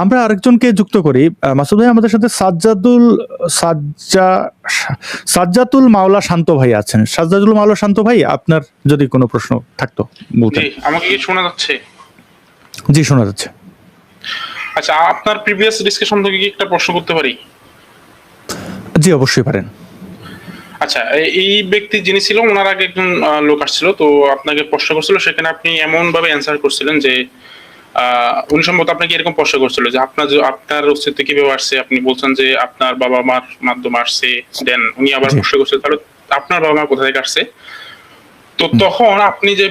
আমরা আরেকজনকে যুক্ত করি। মাসুদ ভাই আমাদের সাথে সাজ্জাতুল মাওলা শান্ত ভাই আছেন। সাজ্জাতুল মাওলা শান্ত ভাই, আপনার যদি কোনো প্রশ্ন থাকতো বলতেন। জি, আমাকে কি শোনা যাচ্ছে? জি, শোনা যাচ্ছে। আচ্ছা, আপনার প্রিভিয়াস ডিসকাশন থেকে কি একটা প্রশ্ন করতে পারি? জি, অবশ্যই পারেন। আচ্ছা, এই ব্যক্তি যিনি ছিল, ওনার আগে একজন লোক আসছিল, তো আপনাকে প্রশ্ন করছিল, সেখানে আপনি এমন ভাবে অ্যান্সার করছিলেন যে উনি সম্ভবত আপনাকে এরকম প্রশ্ন করছিল যে আপনার অস্তিত্ব কিভাবে আসছে। আপনি বলছেন যে আপনার বাবা মার মাধ্যমে আসছে। দেন উনি আবার প্রশ্ন করছিল, তাহলে আপনার বাবা মা কোথা থেকে আসছে? তো তখন আপনি যে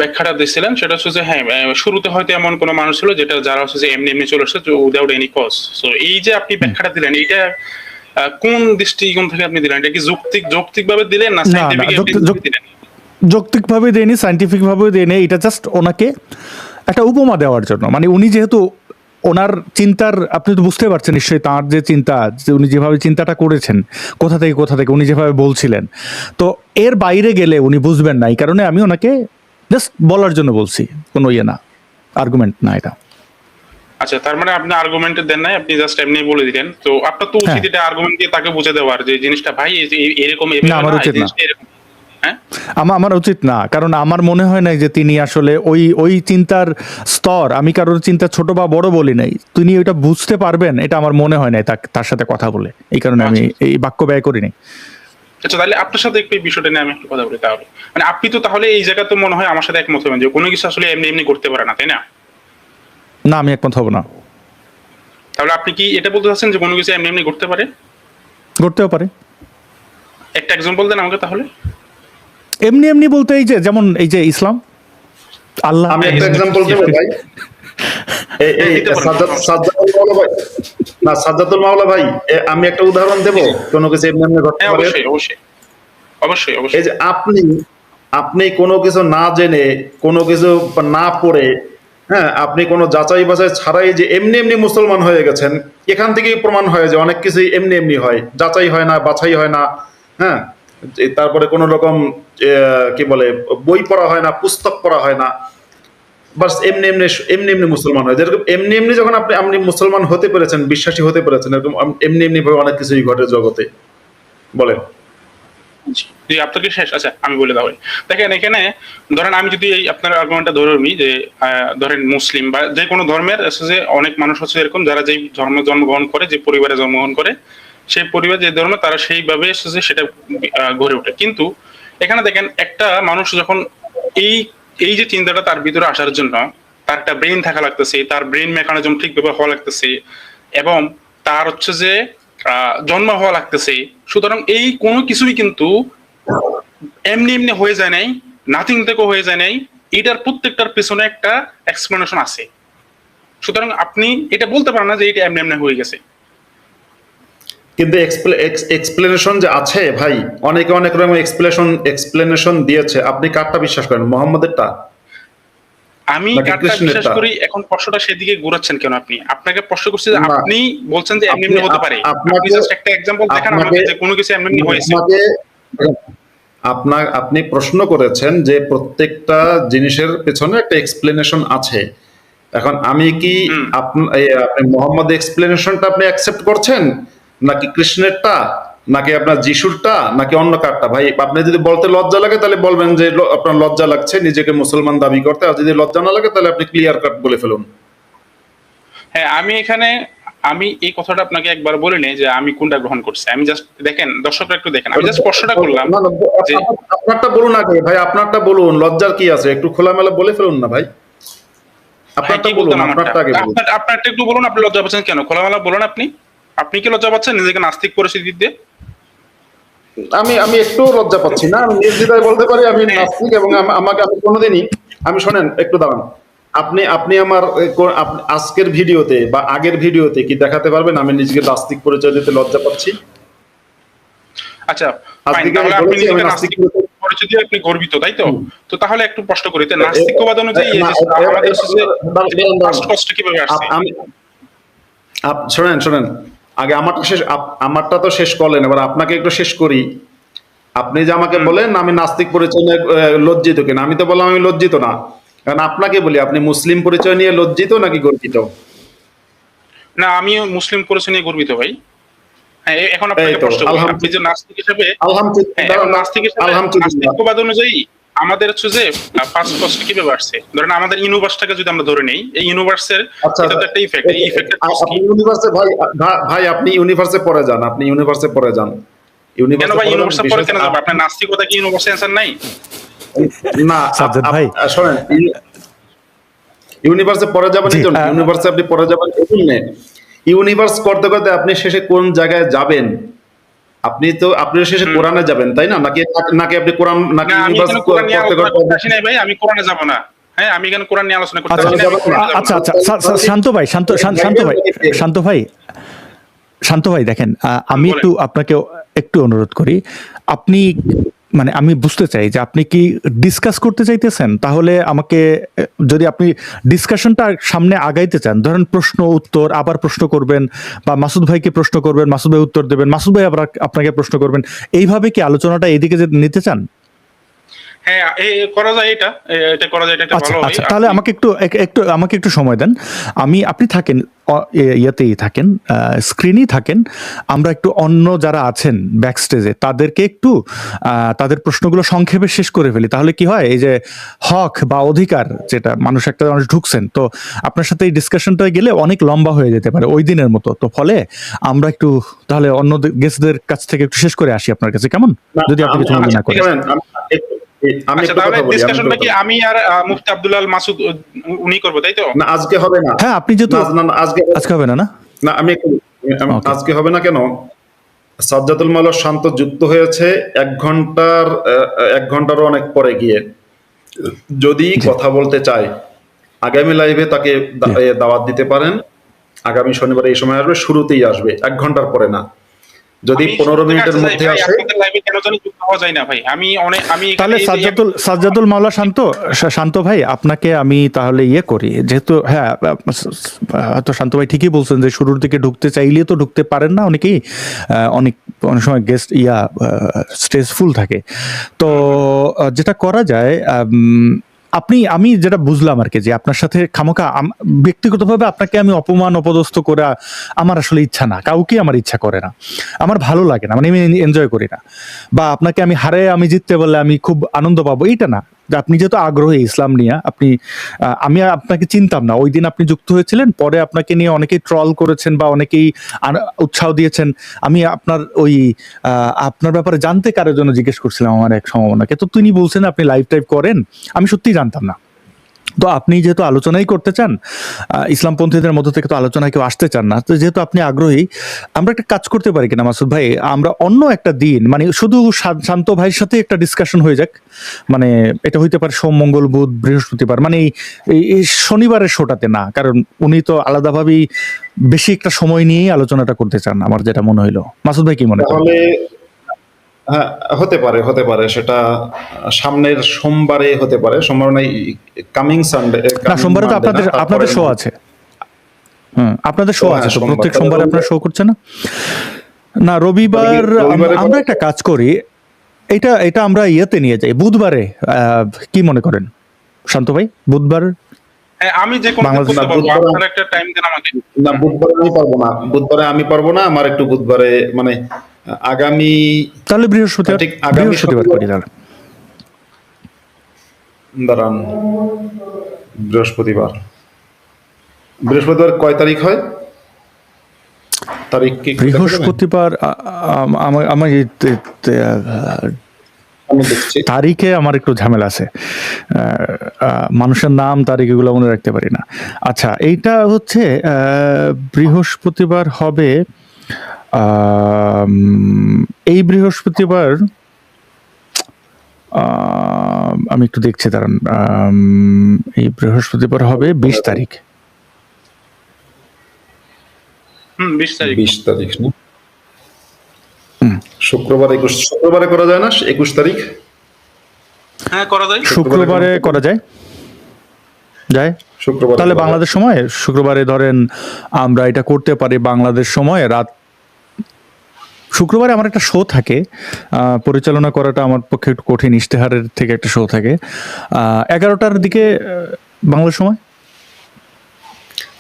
ব্যাখ্যাটা দিচ্ছিলেন সেটা হচ্ছে যে হ্যাঁ, শুরুতে হয়তো এমন কোনো মানুষ ছিল যারা হচ্ছে যে এমনি এমনি চলে আসছে উইদাউট এনি কজ। সো এই যে আপনি ব্যাখ্যাটা দিলেন, এইটা কোন দৃষ্টিকোণ থেকে আপনি দিলেন? এটা কি যৌক্তিক ভাবে দিলেন না সাইন্টিফিক দিলেন? যৌক্তিক ভাবে দেয়নি, সাইন্টিফিক ভাবে দেয়নি। এটা জাস্ট ওনাকে একটা উপমা দেওয়ার জন্য। মানে উনি যেহেতু ওনার চিন্তার, আপনি তো বুঝতে পারছেন নিশ্চয়ই তাঁর যে চিন্তা, যে উনি যেভাবে চিন্তাটা করেছেন, কোথা থেকে উনি যেভাবে বলছিলেন, তো এর বাইরে গেলে উনি বুঝবেন না। এই কারণে আমি ওনাকে জাস্ট বলার জন্য বলছি, কোনো ইয়ে না, আর্গুমেন্ট না এটা। আচ্ছা, তার মানে আপনি আর্গুমেন্ট দেন নাই, আপনি জাস্ট এমনি বলে দিলেন। তো আপনার তো উচিত এটা আর্গুমেন্ট দিয়ে তাকে বুঝে দেওয়ার যে জিনিসটা ভাই এরকম না, আমার উচিত না। হ্যাঁ, আমার উচিত না, কারণ আমার মনে হয় নাই যে তিনি আসলে ওই চিন্তার স্তর, আমি কারোর চিন্তা ছোট বা বড় বলি নাই, তিনি ওইটা বুঝতে পারবেন এটা আমার মনে হয় নাই তার সাথে কথা বলে। এই কারণে আমি এই বাক্য ব্যয় করিনি। আচ্ছা, তাহলে আপনার সাথে একটু এই বিষয়টা নিয়ে আমি একটু কথা বলি। তাহলে মানে আপনি তো তাহলে এই জায়গাতে মনে হয় আমার সাথে একমত হবেন যে কোনো কিছু আসলে এমনি এমনি করতে পারে না, তাই না? না, আমি একমত হব না। তাহলে আপনি কি এটা বলতে চাচ্ছেন যে কোনো কিছু এমনি এমনি করতে পারে? করতেও পারে। একটা এক্সাম্পল দেন আমাকে তাহলে। এমনি এমনি বলতে এই যে যেমন এই যে ইসলাম, আল্লাহ। আমি একটা এক্সাম্পল দেব ভাই। এই সাজ্জাতুল মাওলা ভাই, আমি একটা উদাহরণ দেব কোনো কিছু এমনি এমনি ঘটতে পারে। অবশ্যই। এই যে আপনি কোনো কিছু না জেনে, কোনো কিছু না পড়ে, হ্যাঁ, আপনি কোনো যাচাই বাছাই ছাড়াই যে এমনি এমনি মুসলমান হয়ে গেছেন, এখান থেকেই প্রমাণ হয় যে অনেক কিছুই এমনি এমনি হয়, যাচাই হয় না, বাছাই হয় না। হ্যাঁ, তারপরে কোনো রকম কি বলে বই পড়া হয় না, পুস্তক পড়া হয় না, বাস এমনি এমনি মুসলমান হয়। যেরকম এমনি এমনি যখন আপনি মুসলমান হতে পেরেছেন, বিশ্বাসী হতে পেরেছেন, এরকম এমনি এমনি ভাবে অনেক কিছুই ঘটে জগতে। বলেন। জি, আপনার কি শেষ? আচ্ছা, আমি বলে তাহলে দেখেন, এখানে ধরেন আমি যদি এই আপনার আর্গুমেন্টটা ধরে নিই যে ধরেন মুসলিম বা যে কোনো ধর্মের যে অনেক মানুষ হচ্ছে এরকম, যারা যেই ধর্মে জন্মগ্রহণ করে, যে পরিবারে জন্মগ্রহণ করে, সেই পরিবার যে ধর্মে, তারা সেইভাবে সেটা গড়ে ওঠে। কিন্তু এখানে দেখেন, একটা মানুষ যখন এই এই যে চিন্তাটা তার ভিতরে আসার জন্য তার একটা ব্রেন থাকা লাগতেছে, তার ব্রেন মেকানিজম ঠিকভাবে হওয়া লাগতেছে, এবং তার হচ্ছে যে জন্ম হওয়া লাগতেছে। সুতরাং এই কোনো কিছুই কিন্তু এমনি এমনি হয়ে যায় নাই, নাথিং থেকে হয়ে যায় নাই। এটার প্রত্যেকটার পেছনে একটা এক্সপ্লেনেশন আছে। সুতরাং আপনি এটা বলতে পারেন না যে এটা এমনি এমনি হয়ে গেছে। কিন্তু এক্সপ্লেনেশন যে আছে ভাই, অনেকে অনেক রকম এক্সপ্লেনেশন দিয়েছে। আপনি কারটা বিশ্বাস করেন, মোহাম্মদের? আমি কারটা বিশ্বাস করি। এখন প্রশ্নটা সেদিকে ঘোরাচ্ছেন কেন? আপনাকে প্রশ্ন করছি যে আপনি বলছেন যে এমনি এমনি হতে পারে। আপনি জাস্ট একটা एग्जांपल দেখান আমাকে যে কোনো কিছু এমনি এমনি হয়েছে। আপনি প্রশ্ন করেছেন যে প্রত্যেকটা জিনিসের পেছনে একটা এক্সপ্লেনেশন আছে। এখন আমি কি আপনি মোহাম্মদ এক্সপ্লেনেশনটা আপনি অ্যাকসেপ্ট করছেন, নাকি কৃষ্ণেরটা, নাকি আপনার যিশুরটা, নাকি অন্য কারটা? ভাই, আপনি যদি বলতে লজ্জা লাগে তাহলে বলবেন যে আপনার লজ্জা লাগছে নিজেকে মুসলমান দাবি করতে, আর যদি লজ্জা না লাগে তাহলে আপনি ক্লিয়ার কাট বলে ফেলুন। হ্যাঁ, আমি এই কথাটা আপনাকে একবার বলে নেই যে আমি কোনটা গ্রহণ করছি। আমি জাস্ট দেখেন, দর্শকরা একটু দেখেন, আমি জাস্ট প্রশ্নটা করলাম যে আপনারটা বলুন আগে ভাই, আপনারটা বলুন, লজ্জার কি আছে? একটু খোলামেলা বলে ফেলুন না ভাই, আপনারটা বলুন, আপনারটা আগে বলুন। আপনারটা একটু বলুন, আপনি লজ্জা পাচ্ছেন কেন? খোলামেলা বলুন। আপনি কি লজ্জা পাচ্ছেন নিজেকে নাস্তিক পরিস্থিতি দিয়ে? আমি একটু লজ্জা পাচ্ছি না, আমি নির্দ্বিধায় বলতে পারি আমি নাস্তিক, এবং আমি কোনোদিনই, আমি শোনেন একটু দাঁড়ান, আপনি আমার আজকের ভিডিওতে বা আগের ভিডিওতে কি দেখাতে পারবেন আমি নিজেকে নাস্তিক পরিচয় দিতে লজ্জা পাচ্ছি? আচ্ছা, তাহলে আপনি নিজেকে নাস্তিক পরিচয় দিয়ে আপনি গর্বিত, তাই তো? তো তাহলে একটু প্রশ্ন করি, নাস্তিকবাদ অনুযায়ী কিভাবে আসছে? শোনেন, আগে আমারটা তো শেষ করলেন, এবার আপনাকে একটু শেষ করি। আপনি যে আমাকে বলেন আমি নাস্তিক পরিচয় নিয়ে লজ্জিত কিনা, আমি তো বললাম আমি লজ্জিত না। কারণ আপনাকে বলি, আপনি মুসলিম পরিচয় নিয়ে লজ্জিত নাকি গর্বিত? না, আমিও মুসলিম করেছে নিয়ে গর্বিত ভাই। হ্যাঁ, এখন এই আপনাকে তো প্রশ্ন করি, আপনি যে নাস্তিক হিসেবে, হ্যাঁ, এখন নাস্তিক হিসেবে আলহামদুলিল্লাহ। নাস্তিক্যবাদ অনুযায়ী আমাদের হচ্ছে যে ফার্স্ট কস্ট কিভাবে আসছে? ধরেন আমাদের ইউনিভার্সটাকে যদি আমরা ধরে নেই, এই ইউনিভার্সের আচ্ছা, এটা তো একটা ইফেক্ট, এই ইফেক্টের কজ আপনি কি? ইউনিভার্সে ভাই আপনি ইউনিভার্সে পড়ে যান, আপনি ইউনিভার্সে পড়ে যান, কেন ইউনিভার্সে ভাই পড়ে যান, ইউনিভার্সে পরে বিষয় কেন যাবো? আপনার নাস্তিকতা কি ইউনিভার্সে অ্যান্সার নাই? না সাজ্জাদ ভাই। শোনেন, ইউনিভার্সে পড়ে যাবেন জি, এই জন্য, ইউনিভার্সে আপনি পড়ে যাবেন এই জন্য, ইউনিভার্স করতে করতে আপনি শেষে কোন জায়গায় যাবেন? আপনি শেষে কোরআনে যাবেন, তাই না? নাকি নাকি আপনি কোরআন নাকি না, আমি ইউনিভার্স এখানে কোরআন নিয়ে করতে আলোচনা করতে করতে আসি নাই ভাই, আমি কোরআনে যাব না। হ্যাঁ, আমি এখানে কোরআন নিয়ে আলোচনা করতে আচ্ছা আসি নাই, আমি কোরআনে যাব না। আচ্ছা আচ্ছা শান্ত ভাই, শান্ত ভাই দেখেন, আমি বলেন। একটু আপনাকে একটু অনুরোধ করি, আপনি মানে আমি বুঝতে চাই যে আপনি কি ডিসকাস করতে চাইতেছেন, তাহলে আমাকে যদি আপনি ডিসকাশনটা সামনে আগাইতে চান, ধরেন প্রশ্ন উত্তর, আবার প্রশ্ন করবেন, বা মাসুদ ভাইকে প্রশ্ন করবেন, মাসুদ ভাই উত্তর দেবেন, মাসুদ ভাই আবার আপনাকে প্রশ্ন করবেন, এইভাবে কি আলোচনাটা এইদিকে যে নিতে চান? হ্যাঁ, করা যায়, এটা করা যায়, এটা একটা আচ্ছা ভালো হয়। আচ্ছা, তাহলে আমাকে একটু সময় দেন। আপনি থাকেন ইয়াতেই থাকেন, স্ক্রিনেই থাকেন, আমরা একটু অন্য যারা আছেন ব্যাক স্টেজে তাদেরকে একটু তাদের প্রশ্নগুলো সংক্ষেপে শেষ করে ফেলি, তাহলে কি হয়, এই যে হক বা অধিকার, যেটা একটা মানুষ ঢুকছেন, তো আপনার সাথে এই ডিসকাশনটা গেলে অনেক লম্বা হয়ে যেতে পারে ওই দিনের মতো, তো ফলে আমরা একটু তাহলে অন্য গেস্টদের কাছ থেকে একটু শেষ করে আসি আপনার কাছে, কেমন? যদি আপনি কিছু মনে না করেন। আমি আচ্ছা, একটু তাহলে কথা বলি, ডিসকাশনটা কি আমি আর মুফতি আব্দুল্লাহ মাসুদ উনি করবো, তাই তো? না আজকে হবে না। হ্যাঁ, আপনি যেহেতু না, আজকে হবে না, না না আমি Okay. আজকে হবে না কেন? সাজ্জাদুল মাওলা শান্ত যুক্ত হয়েছে 1 ঘন্টারও অনেক পরে গিয়ে, যদি কথা বলতে চায় আগামী লাইভে তাকে দাওয়াত দিতে পারেন। আগামী শনিবার এই সময় আসবে, শুরুতেই আসবে, 1 ঘন্টার পরে না। যদি আমি 15 শুরু থেকে মিনিটের আসতে চাই মধ্যে ভাই, আসে, আপনাদের লাইভে কেন জানি যুক্ত হওয়া যায় না ভাই। আমি এখানে তাহলে এই যে সাজ্জাদুল মাওলা শান্ত ভাই, আপনাকে আমি তাহলে করি, যেহেতু হ্যাঁ তো শান্ত ভাই ঠিকই বলছেন যে শুরুর দিকে ঢুকতে চাইলে তো ঢুকতে পারেন না অনেকেই, অনেক সময় গেস্ট স্টেজ ফুল থাকে, তো যেটা করা যায়, আমি যেটা বুঝলাম আর কি, যে আপনার সাথে খামোকা ব্যক্তিগতভাবে আপনাকে আমি অপমান অপদস্থ করা আমার আসলে ইচ্ছা না, কাউকে আমার ইচ্ছা করে না, আমার ভালো লাগে না, মানে আমি এনজয় করি না, বা আপনাকে আমি জিততে বললে আমি খুব আনন্দ পাবো, এইটা না। যে আপনি যেহেতু আগ্রহী ইসলাম নিয়ে, আমি আপনাকে চিনতাম না, ওই দিন আপনি যুক্ত হয়েছিলেন, পরে আপনাকে নিয়ে অনেকেই ট্রল করেছেন বা অনেকেই উৎসাহ দিয়েছেন, আমি আপনার ব্যাপারে জানতে কারোর জন্য জিজ্ঞেস করছিলাম আমার এক সম্ভাবনাকে, তো তিনি বলছেন আপনি লাইভ টাইপ করেন, আমি সত্যিই জানতাম না। তো আপনি যেহেতু আলোচনাই করতে চান, ইসলামপন্থীদের মধ্য থেকে তো আলোচনায় কেউ আসতে চান না, তো যেহেতু আপনি আগ্রহী, আমরা একটা কাজ করতে পারি কিনা মাসুদ ভাই, আমরা অন্য একটা দিন, মানে শুধু শান্ত ভাইয়ের সাথে একটা ডিসকাশন হয়ে যাক, মানে এটা হইতে পারে সোম মঙ্গল বুধ বৃহস্পতিবার, মানে এই শনিবারের শোটাতে না, কারণ উনি তো আলাদাভাবেই বেশি একটা সময় নিয়েই আলোচনাটা করতে চান, আমার যেটা মনে হইলো। মাসুদ ভাই কি মনে করেন? তাহলে হ্যাঁ, হতে পারে সেটা সামনের সোমবারে হতে পারে, সোমবার নাই, কামিং সানডে না, সোমবারে তো আপনাদের শো আছে। আপনাদের শো আছে তো, প্রত্যেক সোমবারে আপনার শো করছে না? না, রবিবার আমরা একটা কাজ করি, এটা আমরা ইয়েতে নিয়ে যাই, বুধবারে, কি মনে করেন শান্ত ভাই? বুধবার হ্যাঁ, আমি যে কোনো বাংলাদেশ- করতে পারবো, আপনারা একটা টাইম দেন আমাকে। না, বুধবারে আমি পারবো না, আমার একটু বুধবারে মানে আগামী, তাহলে বৃহস্পতিবার ঠিক আগামী করি তাহলে। দাঁড়ান, বৃহস্পতিবার কয় তারিখ হয়? তারিখ কি বৃহস্পতিবার আমার আমি দেখছি। তারিখে আমার একটু ঝামেলা আছে, মানুষের নাম তারিখ এগুলো মনে রাখতে পারি না। আচ্ছা, এইটা হচ্ছে বৃহস্পতিবার হবে, এই বৃহস্পতিবার, আমি একটু দেখছি দাঁড়ান, এই বৃহস্পতিবার হবে 20 তারিখ। 20 তারিখ। 20 তারিখ না? শুক্রবারে করা যায় না 21 তারিখ? হ্যাঁ, করা যায়। শুক্রবারে করা যায়। শুক্রবার তাহলে বাংলাদেশ সময় শুক্রবারে ধরেন আমরা এটা করতে পারি, বাংলাদেশ সময় রাত, শুক্রবারে আমার একটা শো থাকে, পরিচালনা করাটা আমার পক্ষে একটু কঠিন, ইশতেহারের থেকে একটা শো থাকে 11টার দিকে বাংলাদেশ সময়।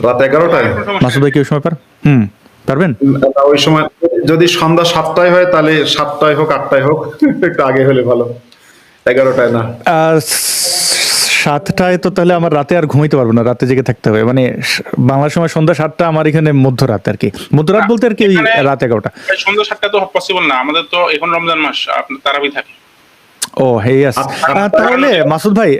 রাত 11টায়? কোনো সমস্যা মাসুদ নেই। ভাই কি ওই সময় পারবেন? ওই সময় যদি সন্ধ্যা 7টায় হয় তাহলে 7টায় হোক 8টায় হোক, একটু আগে হলে ভালো, 11টায় না। 7টায় তো তাহলে আমার রাতে আর ঘুমাইতে পারবো না, রাতে জেগে থাকতে হবে। মানে বাংলা সময় সন্ধ্যা 7টা, আমার এখানে মধ্যরাত আর কি, মধ্যরাত বলতে আর কি ওই এখানে রাত 11টা। ভাই সন্ধ্যা 7টা তো পসিবল না, আমাদের তো এখন রমজান মাস, আপনার তারাবি থাকে। ও হেয়াস। তাহলে মাসুদ ভাই,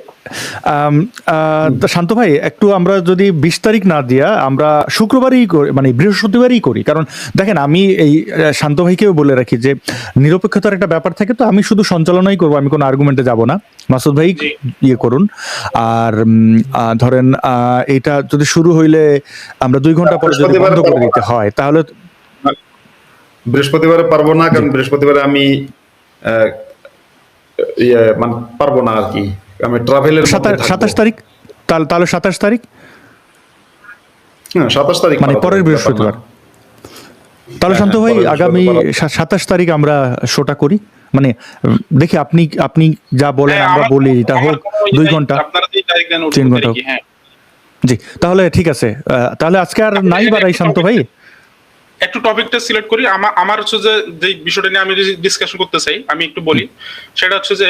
তো শান্ত ভাই, একটু আমরা যদি 20 তারিখ না দিয়া আমরা শুক্রবারই করি, মানে বৃহস্পতিবারই করি। কারণ দেখেন, আমি এই শান্ত ভাইকেও বলে রাখি যে নিরপেক্ষতার একটা ব্যাপার থাকে, তো আমি শুধু সঞ্চালনাই করবো, আমি কোনো আর্গুমেন্টে যাব না। মাসুদ ভাই জি। ইয়ে করুন। আর ধরেন এটা যদি শুরু হইলে আমরা 2 ঘন্টা পরে যদি বন্ধ করে দিতে হয় তাহলে বৃহস্পতিবারে পারবো না, কারণ বৃহস্পতিবারে আমি মানে পারবো না আর কি, আমি ট্রাভেলের 27 তারিখ, তাহলে 27 তারিখ, 27 তারিখ মানে পরের বৃহস্পতিবার। তাহলে শান্ত ভাই, পরের আগামী বৃহস্পতিবার। 27 তারিখ আমরা শোটা করি। মানে দেখি আপনি যা বলেন, হ্যাঁ, আমরা আমার বলি কোনো- এটা আমার হোক কোনো 2 ঘন্টা, আপনারা যে তারিখ দেন 3 ওই ঘন্টা তারিখই, হ্যাঁ। জি। তাহলে ঠিক আছে, তাহলে আজকে আর নাই বাড়াই শান্ত ভাই। একটু টপিকটা সিলেক্ট করি। আমার হচ্ছে যে বিষয়টা নিয়ে আমি ডিসকাশন করতে চাই, আমি একটু বলি। সেটা হচ্ছে যে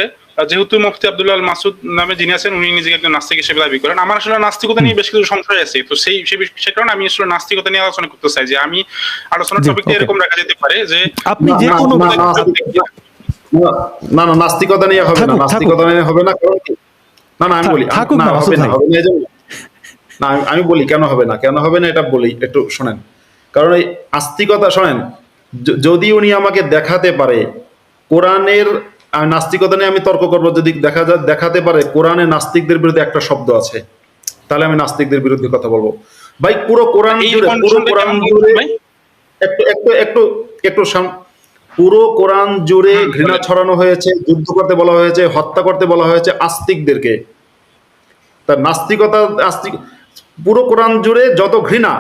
যেহেতু মুফতি আব্দুল্লাহ আল মাসুদ নামে যিনি আছেন, উনি নিজেকে একজন নাস্তিক হিসেবে দাবি করেন। আমার আসলে নাস্তিকতা নিয়ে বেশ কিছু সংশয় আছে, তো সেই কারণে আমি আসলে নাস্তিকতা নিয়ে আলোচনা করতে চাই, যে আমি আলোচনার জি, টপিকটা okay. এরকম রাখা যেতে পারে যে আপনি না, যে না, কোনো না, না, না, না, নাস্তিকতা নিয়ে হবে না, থাকুক, নাস্তিকতা নিয়ে হবে না, কারণ কি? না, না, আমি বলি, থাকুক না না, হবে মাসুদ না, ভাই। হবে না, এই জন্য না, আমি বলি কেন হবে না এটা বলি, একটু শোনেন। কারণ এই আস্তিকতা, শোনেন, যদি উনি আমাকে দেখাতে পারে কোরআনের, নাস্তিকতা নিয়ে আমি তর্ক করবো, যদি দেখাতে পারে কোরআনে নাস্তিকদের বিরুদ্ধে একটা শব্দ আছে, তাহলে আমি নাস্তিকদের বিরুদ্ধে কথা বলবো। ভাই পুরো কোরআন এই জুড়ে, কন্ডিশনটা কেমন বলছেন ভাই? একটু একটু একটু একটু পুরো কোরআন জুড়ে ঘৃণা বলেন। ছড়ানো হয়েছে, যুদ্ধ করতে বলা হয়েছে, হত্যা করতে বলা হয়েছে আস্তিকদেরকে। তার নাস্তিকতা, পুরো কোরআন জুড়ে যত ঘৃণা,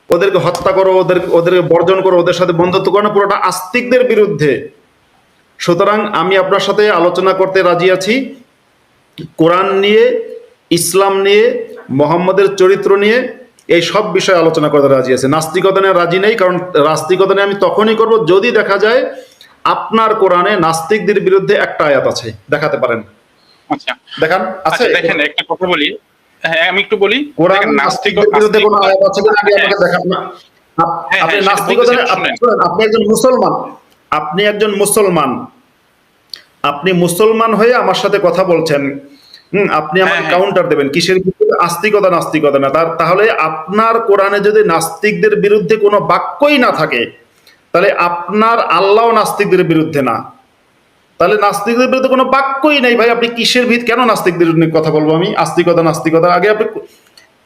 ওদেরকে হত্যা করো, ওদেরকে বর্জন করো, ওদের সাথে বন্ধুত্ব করো না, পুরোটা আস্তিকদের বিরুদ্ধে। সুতরাং আমি আপনার সাথে আলোচনা করতে রাজি আছি কোরআন নিয়ে, ইসলাম নিয়ে, মোহাম্মদের চরিত্র নিয়ে, এই সব বিষয়ে আলোচনা করতে রাজি আছে। নাস্তিকতা নিয়ে রাজি নেই, কারণ নাস্তিকতা নিয়ে আমি তখনই করব যদি দেখা যায় আপনার কোরআনে নাস্তিকদের বিরুদ্ধে একটা আয়াত আছে, দেখাতে পারেন, আচ্ছা দেখান আছে? আচ্ছা, দেখেন একটা কথা বলি। হ্যাঁ, আমি একটু বলি। কোরআন দেখেন, নাস্তিকদের বিরুদ্ধে কোনো আয়াত আছে কিনা আগে আমাকে দেখান না। হ্যাঁ, আপনি সেটা নাস্তিকতা বলতেছি, আপনি একজন মুসলমান, আপনি মুসলমান হয়ে আমার সাথে কথা বলছেন, আপনি আমাকে হ্যাঁ। কাউন্টার দেবেন কিসের বিরুদ্ধে? আস্তিকতা, নাস্তিকতা না। তাহলে আপনার কোরআনে যদি নাস্তিকদের বিরুদ্ধে কোনো বাক্যই না থাকে, তাহলে আপনার আল্লাহ নাস্তিকদের বিরুদ্ধে না, তাহলে নাস্তিকদের বিরুদ্ধে কোনো বাক্যই নেই। ভাই আপনি কিসের কেন নাস্তিকদের নিয়ে কথা বলবো আমি? আস্তিকতা, নাস্তিকতা আগে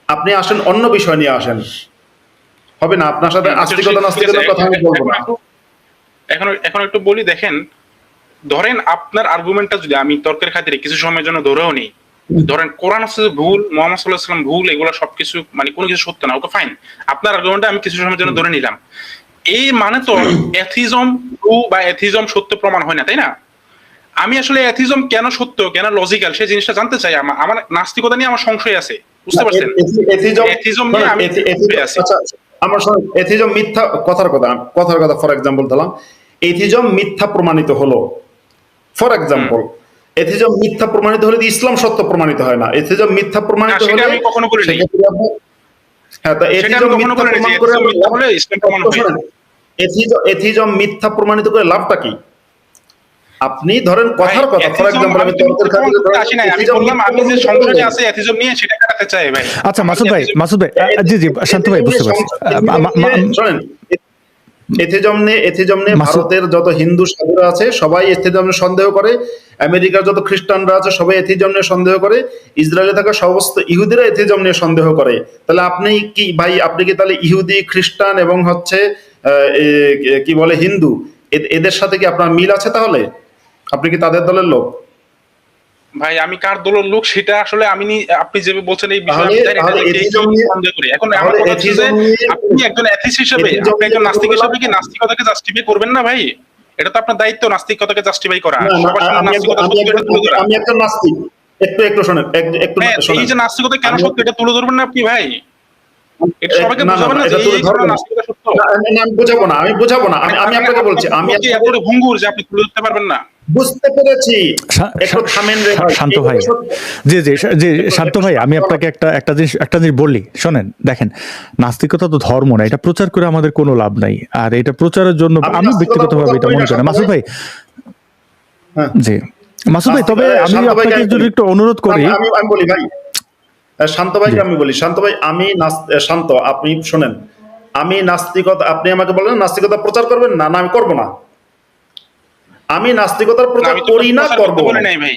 আপনি আসেন, অন্য বিষয় নিয়ে আসেন, হবে না আপনার সাথে আস্তিকতা, নাস্তিকতার কথা আমি বলবো না। এখন একটু বলি। দেখেন, ধরেন আপনার আর্গুমেন্টটা যদি আমি তর্কের খাতিরে কিছু সময়ের জন্য ধরেও নিই, ধরেন কোরআন হচ্ছে ভুল, মোহাম্মদ সাল্লাল্লাহু আলাইহি ওয়াসাল্লাম ভুল, এগুলো সবকিছু মানে কোনো কিছু সত্য না, ওকে ফাইন, আপনার আর্গুমেন্টটা আমি কিছু সময়ের জন্য ধরে নিলাম। এই মানে তো এথিজম ট্রু বা এথিজম সত্য প্রমাণ হয় না, তাই না? আমি আসলে এথিজম কেন সত্য, কেন লজিক্যাল, সেই জিনিসটা জানতে চাই। আমার নাস্তিকতা নিয়ে আমার সংশয় আছে, বুঝতে পারছেন? এথিজম নিয়ে আমি আছি। আচ্ছা, আমার শোনেন, এথিজম মিথ্যা, কথার কথা ফর এক্সাম্পল দিলাম, এথিজম মিথ্যা প্রমাণিত হলো, ফর এক্সাম্পল এথিজম মিথ্যা প্রমাণিত হলে ইসলাম সত্য প্রমাণিত হয় না। এথিজম মিথ্যা প্রমাণিত সেটা হলে আমি কখনো বলি নাই। হ্যাঁ, তা সেটা আমি এথিজম কখনো মিথ্যা বলি নাই যে প্রমাণ করে এথিজম মিথ্যা হলে ইসলাম প্রমাণ হয়। শোনেন, এথিজম মিথ্যা প্রমাণিত করে লাভটা কি? আপনি ধরেন কথার কথা, ফর এক্সাম্পল আমি তর্কের খাতিরে ধরেন আসি নাই, আমি বললাম আমি যে সংশয়টা আছে এথিজম নিয়ে সেটা কাটাতে চাই ভাই। আচ্ছা মাসুদ ভাই, জি জি, শান্ত ভাই, বুঝতে পারছি। শোনেন, এথিজম নিয়ে ভারতের যত হিন্দু সাধুরা আছে সবাই এথিজম নিয়ে সন্দেহ করে, আমেরিকার যত খ্রিস্টানরা আছে সবাই এথিজম নিয়ে সন্দেহ করে, ইসরায়েলে থাকা সমস্ত ইহুদিরা এথিজম নিয়ে সন্দেহ করে। তাহলে আপনি কি ভাই, আপনি কি তাহলে ইহুদি, খ্রিস্টান এবং হচ্ছে কি বলে হিন্দু, এদের সাথে কি আপনার মিল আছে? তাহলে আপনি কি তাদের দলের লোক? ভাই আমি কার দলের লোক সেটা আসলে আপনি যেভাবে বলছেন এই বিষয়ে আমি জানি না যে কে কি সন্দেহ করি। এখন আমার কথা হচ্ছে যে আপনি একজন এথিস্ট হিসেবে, আপনি একজন নাস্তিক হিসেবে কি নাস্তিকতাকে জাস্টিফাই করবেন না ভাই? এটা তো আপনার দায়িত্ব নাস্তিকতাকে জাস্টিফাই করা। সবার সামনে নাস্তিকতা সত্য এটা তুলে ধরা। আমি একটা নাস্তিক, একটু শোনেন, একটু এই যে নাস্তিকতা কেন সত্য এটা তুলে ধরবেন না আপনি ভাই? এটা সবাইকে না, না, বোঝাবেন না যে এটা তুলে এই ধরবেন ঘটনা না। নাস্তিকতা সত্য। না, আমি বোঝাবো না, আমি বোঝাবো না, আমি আপনাকে বলছি, আমি আপনার কি এতটা ভঙ্গুর যে আপনি তুলে ধরতে পারবেন না? বুঝতে পেরেছি। একটু থামেন রে ভাই। শান্ত এই ভাই, সত্য। জি শান্ত ভাই, আমি আপনাকে একটা জিনিস বলি, শোনেন, দেখেন, নাস্তিকতা তো ধর্ম না, এটা প্রচার করে আমাদের কোনো লাভ নাই। আর এটা প্রচারের জন্য আমি নাস্তিকতা ব্যক্তিগতভাবে এটা প্রচার করি মনে না, করি না। শান্ত মাসুদ ভাই, হ্যাঁ। জি মাসুদ ভাই, তবে আমি শান্ত ভাইকে আপনাকে আমি যদি বলি। একটু অনুরোধ করি। আমি বলি ভাই, শান্ত ভাইকে জি। আমি বলি, শান্ত ভাই, শান্ত, আপনি শোনেন, আমি নাস্তিকতা, আপনি আমাকে বলেন নাস্তিকতা প্রচার করবেন না, না আমি করব না। আমি নাস্তিকতার না, প্রচার আমি তো করি না, প্রচার করব করতে বলি না। নাই ভাই,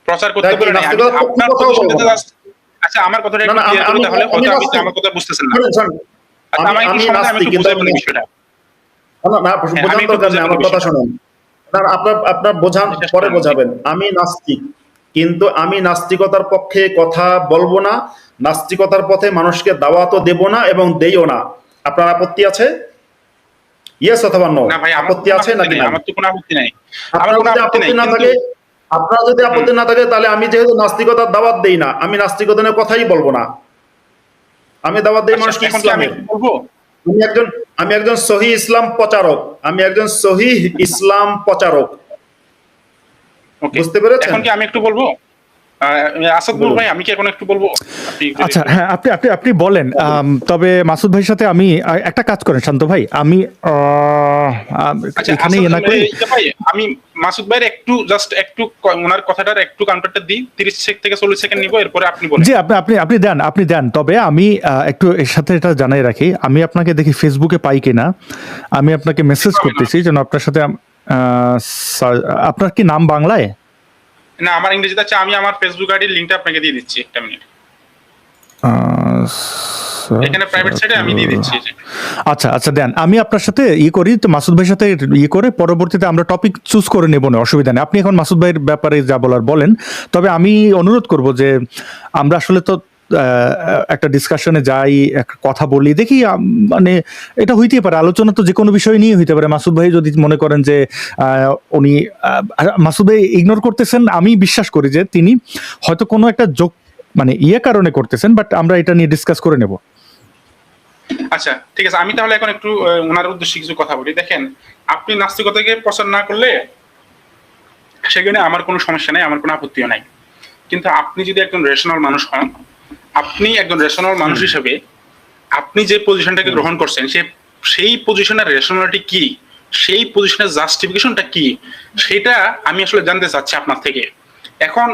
প্রচার করতে দেখি, বলি নাই। আমি নাস্তিকতার পক্ষে আপনার কথাও পজিশনটা বলবো না। জাস্ট, আচ্ছা আমার কথাটা না, একটু না, ক্লিয়ার করি, তাহলে আমি হয়তো আপনি নাস্তিক। আমার কথা বুঝতেছেন না। শোনেন, শোনেন, আচ্ছা আমাকে একটু আমি সময় দেন, আমি নাস্তিক, একটু কিন্তু বুঝাই বলি বিষয়টা। না, হ্যাঁ, আমি বোঝানোর একটু দরকার বুঝাই নেই, বলি আমার কথা বিষয়টা। শোনেন। না, আপনার বোঝান, শেষ পরে করেন, জি। বোঝাবেন। আমি নাস্তিক, কিন্তু আমি নাস্তিকতার পক্ষে কথা বলবো না, নাস্তিকতার পথে মানুষকে দাওয়াতও দেব না এবং দেইও না। আপনার আপত্তি আছে? ইয়েস অথবা নো? না ভাই, আমার তো আপত্তি কোনো আছে আপত্তি নাকি নেই, নাই? আমার তো কোনো আপত্তি নাই, আমার আপনার কোনো যদি আপত্তি নাই, আপত্তি না কিন্তু থাকে, আপনার যদি আপত্তি না থাকে, তাহলে আমি যেহেতু নাস্তিকতার দাওয়াত দেই না, আমি নাস্তিকতা নিয়ে কথাই বলবো না। আমি দাওয়াত দেই আচ্ছা, মানুষকে এখন কি আমি ইসলামের। একটু বলবো? আমি একজন সহিহ ইসলাম প্রচারক, আমি একজন সহিহ ইসলাম প্রচারক। ওকে, বুঝতে পেরেছেন? এখন কি আমি একটু বলবো? আসাদুল বলুন। ভাই, আমি কি এখন একটু বলবো? আপনি যদি আচ্ছা, একটু- হ্যাঁ, আপনি বলেন। তবে মাসুদ ভাইয়ের সাথে আমি একটা কাজ করেন শান্ত ভাই, আমি আচ্ছা এখানেই না করি। ভাই, আমি মাসুদ ভাইয়ের একটু জাস্ট একটু ওনার কথাটার একটু কাউন্টারটা দিই, 30 থেকে 40 সেকেন্ড নিবো, এরপরে আপনি বলেন। জি, আপনি দেন। তবে আমি একটু এর সাথে এটা জানাই রাখি, আমি আপনাকে দেখি ফেসবুকে পাই কিনা, আমি আপনাকে মেসেজ করতেছি যেন আপনার সাথে আপনার কি নাম বাংলায়? না, আমার ইংরেজিতে আছে, আমি আমার ফেসবুক আইডির লিংকটা আপনাকে দিয়ে দিচ্ছি, একটা মিনিট। এখানে প্রাইভেট সাইটে আমি দিয়ে দিচ্ছি, এই যে। আচ্ছা দেন, আমি আপনার সাথে করি, তো মাসুদ ভাইয়ের সাথে করে পরবর্তীতে আমরা টপিক চুজ করে নেব না, অসুবিধা নেই। আপনি এখন মাসুদ ভাইয়ের ব্যাপারে যা বলার বলেন। তবে আমি অনুরোধ করব যে আমরা আসলে তো একটা ডিসকাশনে যাই, একটা কথা বলি, দেখি মানে এটা হইতেই পারে, আলোচনা তো যে কোনো বিষয় নিয়ে হইতে পারে। মাসুদ ভাই যদি মনে করেন যে উনি মাসুদ ভাই ইগনোর করতেছেন, আমি বিশ্বাস করি যে তিনি হয়তো কোনো একটা মানে কারণে করতেছেন, বাট আমরা এটা নিয়ে ডিসকাস করে নেব। আচ্ছা ঠিক আছে, আমি তাহলে এখন একটু ওনার উদ্দেশ্যে কিছু কথা বলি। দেখেন, আপনি নাস্তিকতাকে প্রচার না করলে সেখানে আমার কোনো সমস্যা নাই, আমার কোনো আপত্তিও নাই। কিন্তু আপনি যদি একজন রেশনাল মানুষ হন, আপনি একজন রেশনাল মানুষ হিসেবে আপনি যে পজিশনটাকে গ্রহণ করছেন, সেই পজিশনের রেশনালিটি কি, সেই পজিশনের জাস্টিফিকেশনটা কি, সেটা আমি আসলে জানতে চাচ্ছি আপনার থেকে। এখন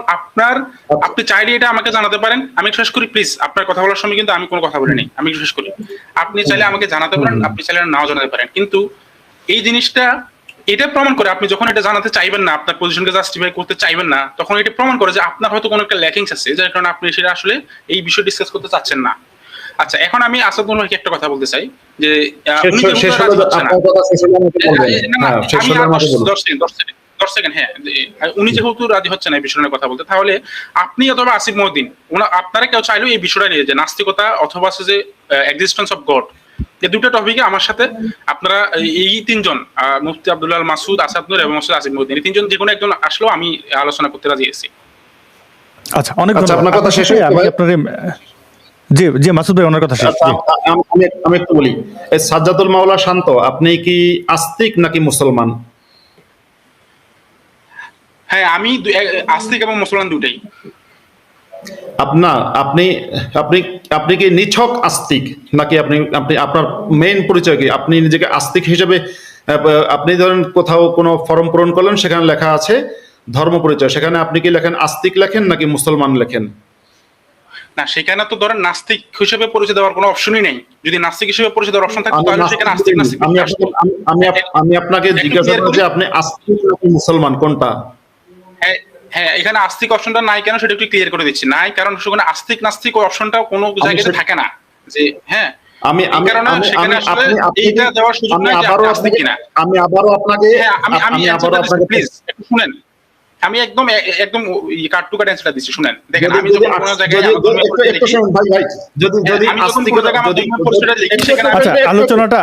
আপনি চাইলে এটা আমাকে জানাতে পারেন। আমি শেষ করি প্লিজ, আপনার কথা বলার সময় কিন্তু আমি কোনো কথা বলি নাই, আমি শেষ করি। আপনি চাইলে আমাকে জানাতে পারেন, আপনি চাইলে নাও জানাতে পারেন, কিন্তু এই জিনিসটা এটা প্রমাণ করে, আপনি যখন এটা জানাতে চাইবেন না, আপনার পজিশনকে জাস্টিফাই করতে চাইবেন না, তখন এটা প্রমাণ করে যে আপনার হয়তো কোনো একটা ল্যাকিংস আছে, যার কারণে আপনি সেটা আসলে এই বিষয় ডিসকাস করতে চাচ্ছেন না। আচ্ছা, এখন আমি আসাদুল ভাইকে একটা কথা বলতে চাই যে উনি যেহেতু রাজি হচ্ছে না, আমি 10 সেকেন্ড, হ্যাঁ, উনি যেহেতু রাজি হচ্ছে না এই বিষয় নিয়ে কথা বলতে, তাহলে আপনি অথবা আসিফ মহিউদ্দিন, আপনারা কেউ চাইলেও এই বিষয়টা নিয়ে, যে নাস্তিকতা অথবা যে এক্সিস্টেন্স অফ গড, এই দুটো টপিকে আমার সাথে আপনারা এই তিনজন, মুফতি আব্দুল্লাহ আল মাসুদ, আসাদ নূর এবং আসিফ মহিউদ্দিন, এই তিনজন যে কোনো একজন আসলেও আমি আলোচনা করতে রাজি আছি। আচ্ছা, অনেক আচ্ছা, ধন্যবাদ। আপনার কথা শেষ আমি আপনার জি মাসুদ ভাই, ওনার কথা শেষ। আমি একটু বলি, এই সাজ্জাদুল মাওলা শান্ত, আপনি কি আস্তিক নাকি মুসলমান? হ্যাঁ, আমি আস্তিক এবং মুসলমান দুটাই। আপনি আপনি আপনি কি নিছক আস্তিক, নাকি আপনি আপনি আপনার মেইন পরিচয় কি? আপনি নিজেকে আস্তিক হিসেবে আপনি ধরেন কোথাও কোনো ফর্ম পূরণ করলেন, সেখানে লেখা আছে ধর্ম পরিচয়, সেখানে আপনি কি লেখেন আস্তিক লেখেন নাকি মুসলমান লেখেন? না, সেখানে তো ধরেন নাস্তিক হিসেবে পরিচয় দেওয়ার কোনো অপশনই নেই। যদি নাস্তিক হিসেবে পরিচয় দেওয়ার অপশন থাকতো, তাহলে সেখানে আস্তিক নাস্তিক আসতো। আমি আপনাকে জিজ্ঞাসা করছি যে আপনি আস্তিক নাকি মুসলমান, কোনটা? হ্যাঁ, এখানে আস্তিক অপশনটা নাই কেন সেটা একটু ক্লিয়ার করে দিচ্ছি। নাই কারণ সেখানে আস্তিক নাস্তিক অপশনটা কোনো জায়গাতে থাকে না, যে হ্যাঁ আমি এইটা দেওয়ার সুযোগ নাই যে আপনি আস্তিক কিনা। আমি আবারও আপনাকে প্লিজ একটু শুনেন। আমি একদম একদম কাট টু কাট অ্যান্সারটা দিচ্ছি, শুনেন। দেখেন, আমি যদি যখন কোনো জায়গায় যদি আমার ধর্মের পরিচয় একটু লিখি, শুনুন ভাই ভাই, যদি যদি আমি যখন কোনো আস্তিকতা জায়গায় আমার যদি ধর্মের পরিচয়টা লিখি, সেখানে আমি আচ্ছা, আলোচনাটা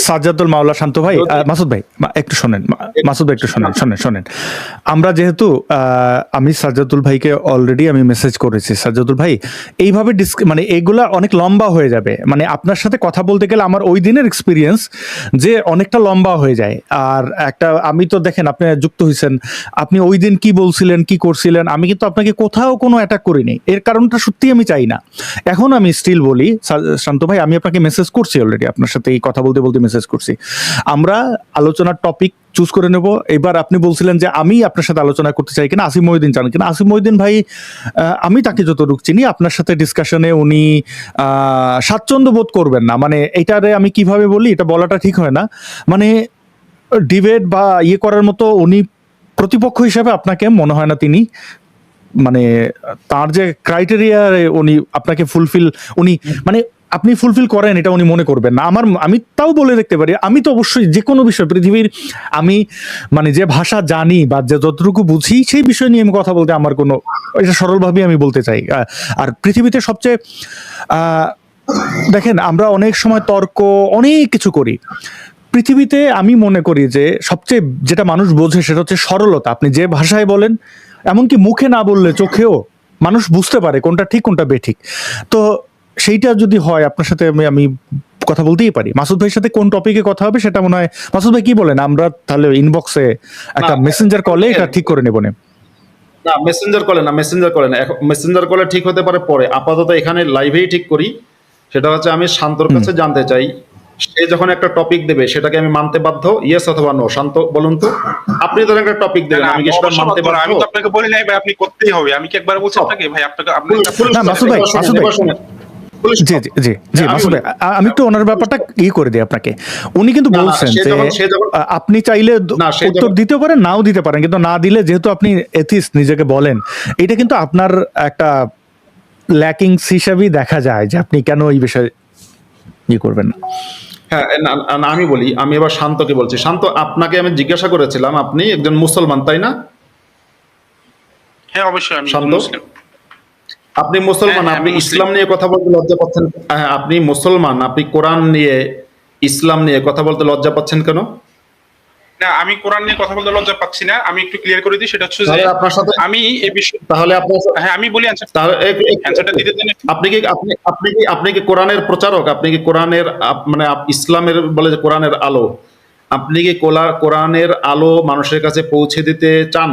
সাজ্জাদুল মাওলা শান্ত ভাই, মাসুদ ভাই একটু শোনেন, মাসুদ ভাই একটু শোনেন, শোনেন। আমরা যেহেতু আমি সাজ্জাদুল ভাইকে অলরেডি আমি মেসেজ করেছি, সাজ্জাদুল ভাই এইভাবে মানে এগুলা অনেক লম্বা হয়ে যাবে, মানে আপনার সাথে কথা বলতে গেলে আমার ওই দিনের এক্সপিরিয়েন্স যে অনেকটা লম্বা হয়ে যায়। আর একটা আমি তো দেখেন আপনি যুক্ত হয়েছেন, আপনি ওই দিন কি বলছিলেন কি করছিলেন, আমি কিন্তু আপনাকে কোথাও কোনো অ্যাটাক করিনি, এর কারণটা সত্যি আমি চাই না। এখন আমি স্টিল বলি শান্ত ভাই, আমি আপনাকে মেসেজ করছি অলরেডি, আপনার সাথে এই কথা বলতে বলতে মেসেজ করছি, আমরা আলোচনার টপিক চুজ করে নেব। এবার আপনি বলছিলেন যে আমি আপনার সাথে আলোচনা করতে চাই কিনা, আসিফ মহিউদ্দিন চান কিনা। আসিফ মহিউদ্দিন ভাই, আমি তাকে যতটুকু চিনি আপনার সাথে ডিসকাশনে উনি স্বাচ্ছন্দ্য বোধ করবেন না, মানে এটারে আমি কিভাবে বলি, এটা বলাটা ঠিক হয় না, মানে ডিবেট বা ইয়ে করার মতো উনি প্রতিপক্ষ হিসেবে আপনাকে মনে হয় না তিনি, মানে তার যে ক্রাইটেরিয়া উনি আপনাকে ফুলফিল, উনি মানে আপনি ফুলফিল করেন এটা উনি মনে করবেন না। আমি তাও বলে দেখতে পারি, আমি তো অবশ্যই যে কোনো বিষয় পৃথিবীর, আমি মানে যে ভাষা জানি বা যে যতটুকু বুঝি সেই বিষয় নিয়ে আমি কথা বলতে আমার কোনো, এটা সরলভাবে আমি বলতে চাই। আর পৃথিবীতে সবচেয়ে দেখেন আমরা অনেক সময় তর্ক অনেক কিছু করি, পৃথিবীতে আমি মনে করি যে সবচেয়ে যেটা মানুষ বোঝে সেটা হচ্ছে সরলতা। আপনি যে ভাষায় বলেন, এমনকি মুখে না বললে চোখেও মানুষ বুঝতে পারে কোনটা ঠিক কোনটা বেঠিক। তো সেইটা যদি হয় আপনার সাথে আমি কথা বলতেই পারি। মাসুদ ভাইয়ের সাথে কোন টপিকে কথা হবে সেটা মনে হয়, মাসুদ ভাই কি বলেন, আমরা তাহলে ইনবক্সে একটা মেসেঞ্জার কলে এটা ঠিক করে নেব। না, মেসেঞ্জার কলে না, মেসেঞ্জার কলে ঠিক হতে পারে পরে, আপাতত এখানে লাইভেই ঠিক করি। সেটা হচ্ছে আমি শান্তর কাছে জানতে চাই, সে যখন একটা টপিক দেবে সেটাকে আমি মানতে বাধ্য, ইয়েস অথবা নো। শান্ত বলুন তো, আপনি ধরেন একটা টপিক দেবেন, আমি কি সেটা মানতে বাধ্য? আমি তো আপনাকে বলি নাই ভাই আপনি করতেই হবে, আমি কি একবার বলছি আপনাকে ভাই, আপনাকে না মাসুদ ভাই, জি জি জি জি মাসুদ ভাই, আমি একটু ওনার ব্যাপারটা করে দিই আপনাকে। উনি কিন্তু বলছেন যে আপনি চাইলে উত্তর দিতে পারেন, নাও দিতে পারেন, কিন্তু না দিলে যেহেতু আপনি এথিস্ট নিজেকে বলেন, এটা কিন্তু আপনার একটা ল্যাকিংস হিসাবেই দেখা যায় যে আপনি কেন এই বিষয়ে করবেন না। হ্যাঁ, আমি বলি, আমি এবার শান্তকে বলছি। শান্ত, আপনাকে আমি জিজ্ঞাসা করেছিলাম, আপনি একজন মুসলমান তাই না? হ্যাঁ অবশ্যই আমি মুসলিম। আপনি মুসলমান, আপনি ইসলাম নিয়ে কথা বলতে লজ্জা পাচ্ছেন? হ্যাঁ, আপনি মুসলমান, আপনি কোরআন নিয়ে ইসলাম নিয়ে কথা বলতে লজ্জা পাচ্ছেন কেন? না, আমি কোরআন নিয়ে কথা বলতে লজ্জা পাচ্ছি না, আমি একটু ক্লিয়ার করে দিই। সেটা হচ্ছে যে আপনার সাথে আমি এই বিষয়ে, তাহলে আপনার, হ্যাঁ আমি বলি অ্যানসারটা দিতে দেন। আপনি কি কোরআনের প্রচারক? আপনি কি কোরআনের মানে ইসলামের বলে যে কোরআনের আলো, আপনি কি কোরআনের আলো মানুষের কাছে পৌঁছে দিতে চান?